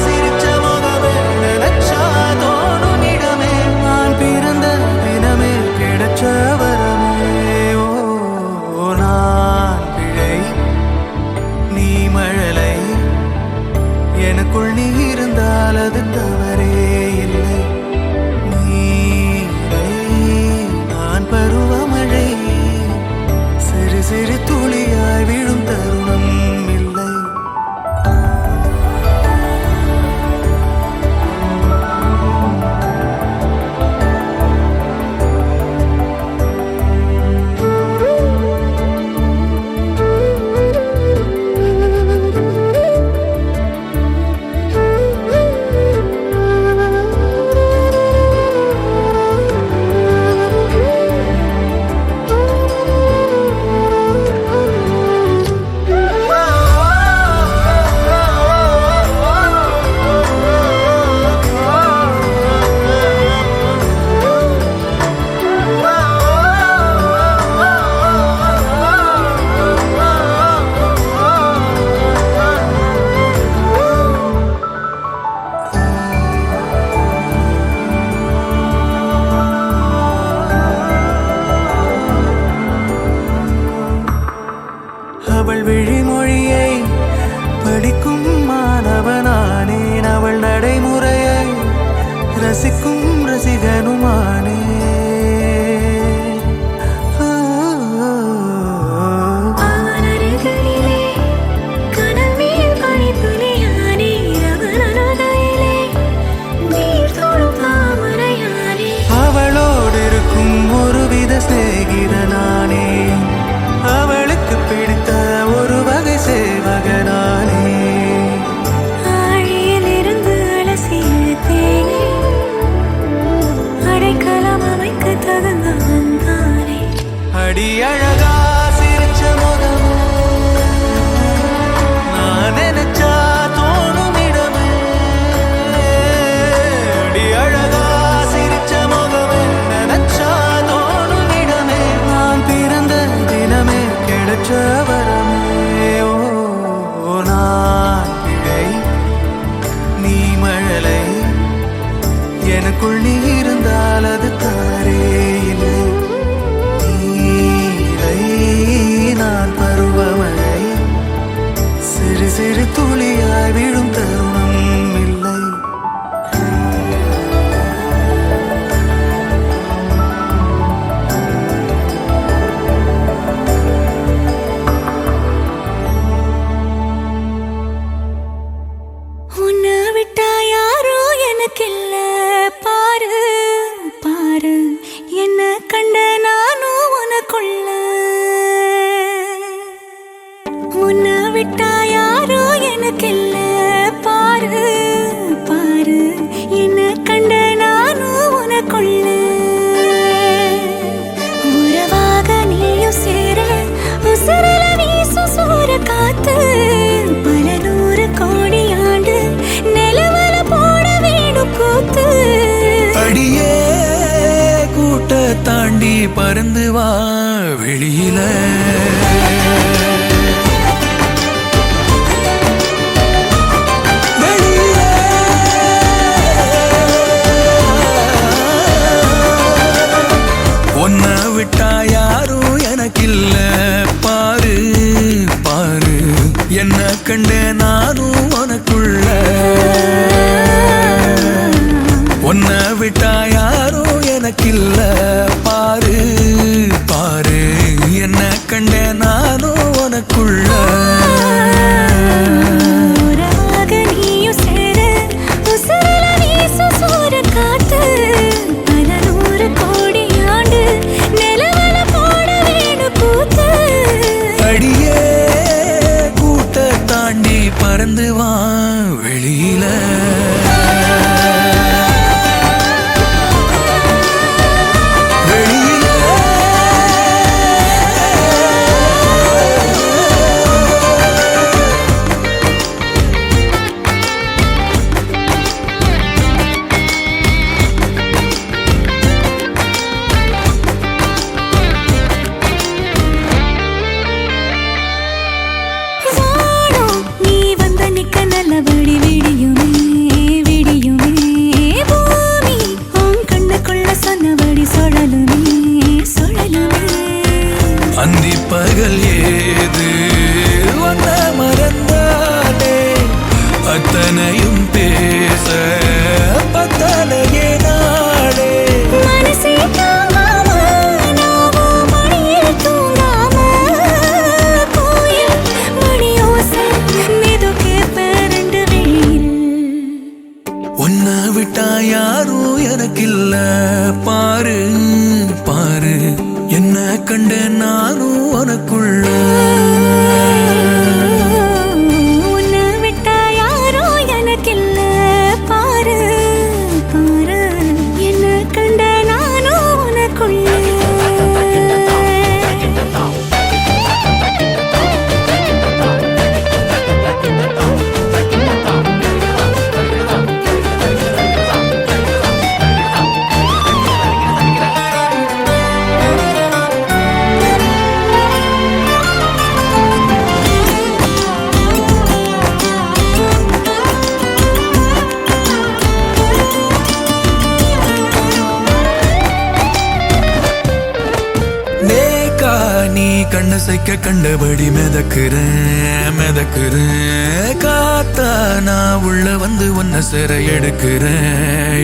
சிரிச்ச முகமே, நினைச்சா தோணும் இடமே. நான் பிறந்த தினமே கிடைச்ச வரமே. ஓ நான் பிழை, நீ மழலை, எனக்குள் நீ இருந்தால் அது தவறே இல்லை. நீலை நான் பருவமழை, சிறு சிறு துளியாய் விழும் தருணம் இல்லை. அவள் விழிமொழியை படிக்கும் மாணவனானேன், அவள் நடைமுறையை ரசிக்கும் ரசிகனுமானே. அவனருகிலே கனல் மேல் பனித்துளியானே, அவன் அனாதையிலே நீர் தொடும் தாமரையானே. அவளோடு இருக்கும் ஒருவித சிநேகிதனானே, அவளுக்கு பிடித்த ஒரு வகை சேவகனானே. ஆழியிலிருந்து அலசி இழுத்தேனே, அடைக்கலம் அமைக்க தகுந்தவன் தானே. அடி அழகா சிரிச்ச முகம், நான் நினைச்சா தோணும் இடமே. அடி அழகா சிரிச்ச முகமே, நினைச்சா தோணும் இடமே. நான் பிறந்த தினமே கிடைச்ச வரமே. ஓ நான் பிழை, நீ மழலை, எனக்குள் நீ இருந்தால் அது தவறே இல்லை. நீலை நான் பருவமழை, சிறு சிறு துளியாய் விழும் தருணம் இல்லை. உன்னை விட்டா யாரோ எனக்கில்ல, பாரு பாரு என்ன கண்ட நானும் உனக்குள்ள. உன்னை விட்டா யாரோ எனக்கில்ல, பாரு பாரு என்ன கண்ட நானும் உனக்குள்ள. உறவாக நீயும் சேர, உசுரல வீசும் சூற காத்து, பல நூறு கோடி ஆண்டு நிலவல போட வேணும் கூத்து. அடியே கூட்ட தாண்டி பறந்து வா வெளியில. ஒன்ன விட்டா யாரும் எனக்கில்ல, பாரு பாரு என்ன கண்ட நானும் உனக்குள்ள. ஒன்ன விட்டா யாரும் எனக்கில்ல, பாரு பாரு என்ன கண்ட நானும் உனக்குள்ள. உறவாக நீயும் சேர, உசுரல வீசும் சூற காத்து, பல நூறு கோடி ஆண்டு நிலவல போட வேணும் கூத்து. அடியே கூட்ட அந்தி பகல் ஏது ஒன்ன மறந்தானே அத்தனையும் பேச பத்தனையே நாளே மனசே தாங்காம நாவோ மணியில் தூங்காம கோயில் மணியோசை மெதுக்கே பேரண்டு வெளியில் உன்னை விட்டா யாரும் எனக்கில்ல பாரு பாரு என்ன கண்ட நானும் உனக்குள்ள உன்னை விட்டா யாரோ எனக்கில்ல பாரு பாரு என்ன கண்ட நானும் உனக்குள்ள நேக்கா நீ கண்ண சைக்க கண்டபடி மிதக்குறேன் காத்தா நான் உள்ள வந்து உன்னை சிறை எடுக்கிறேன்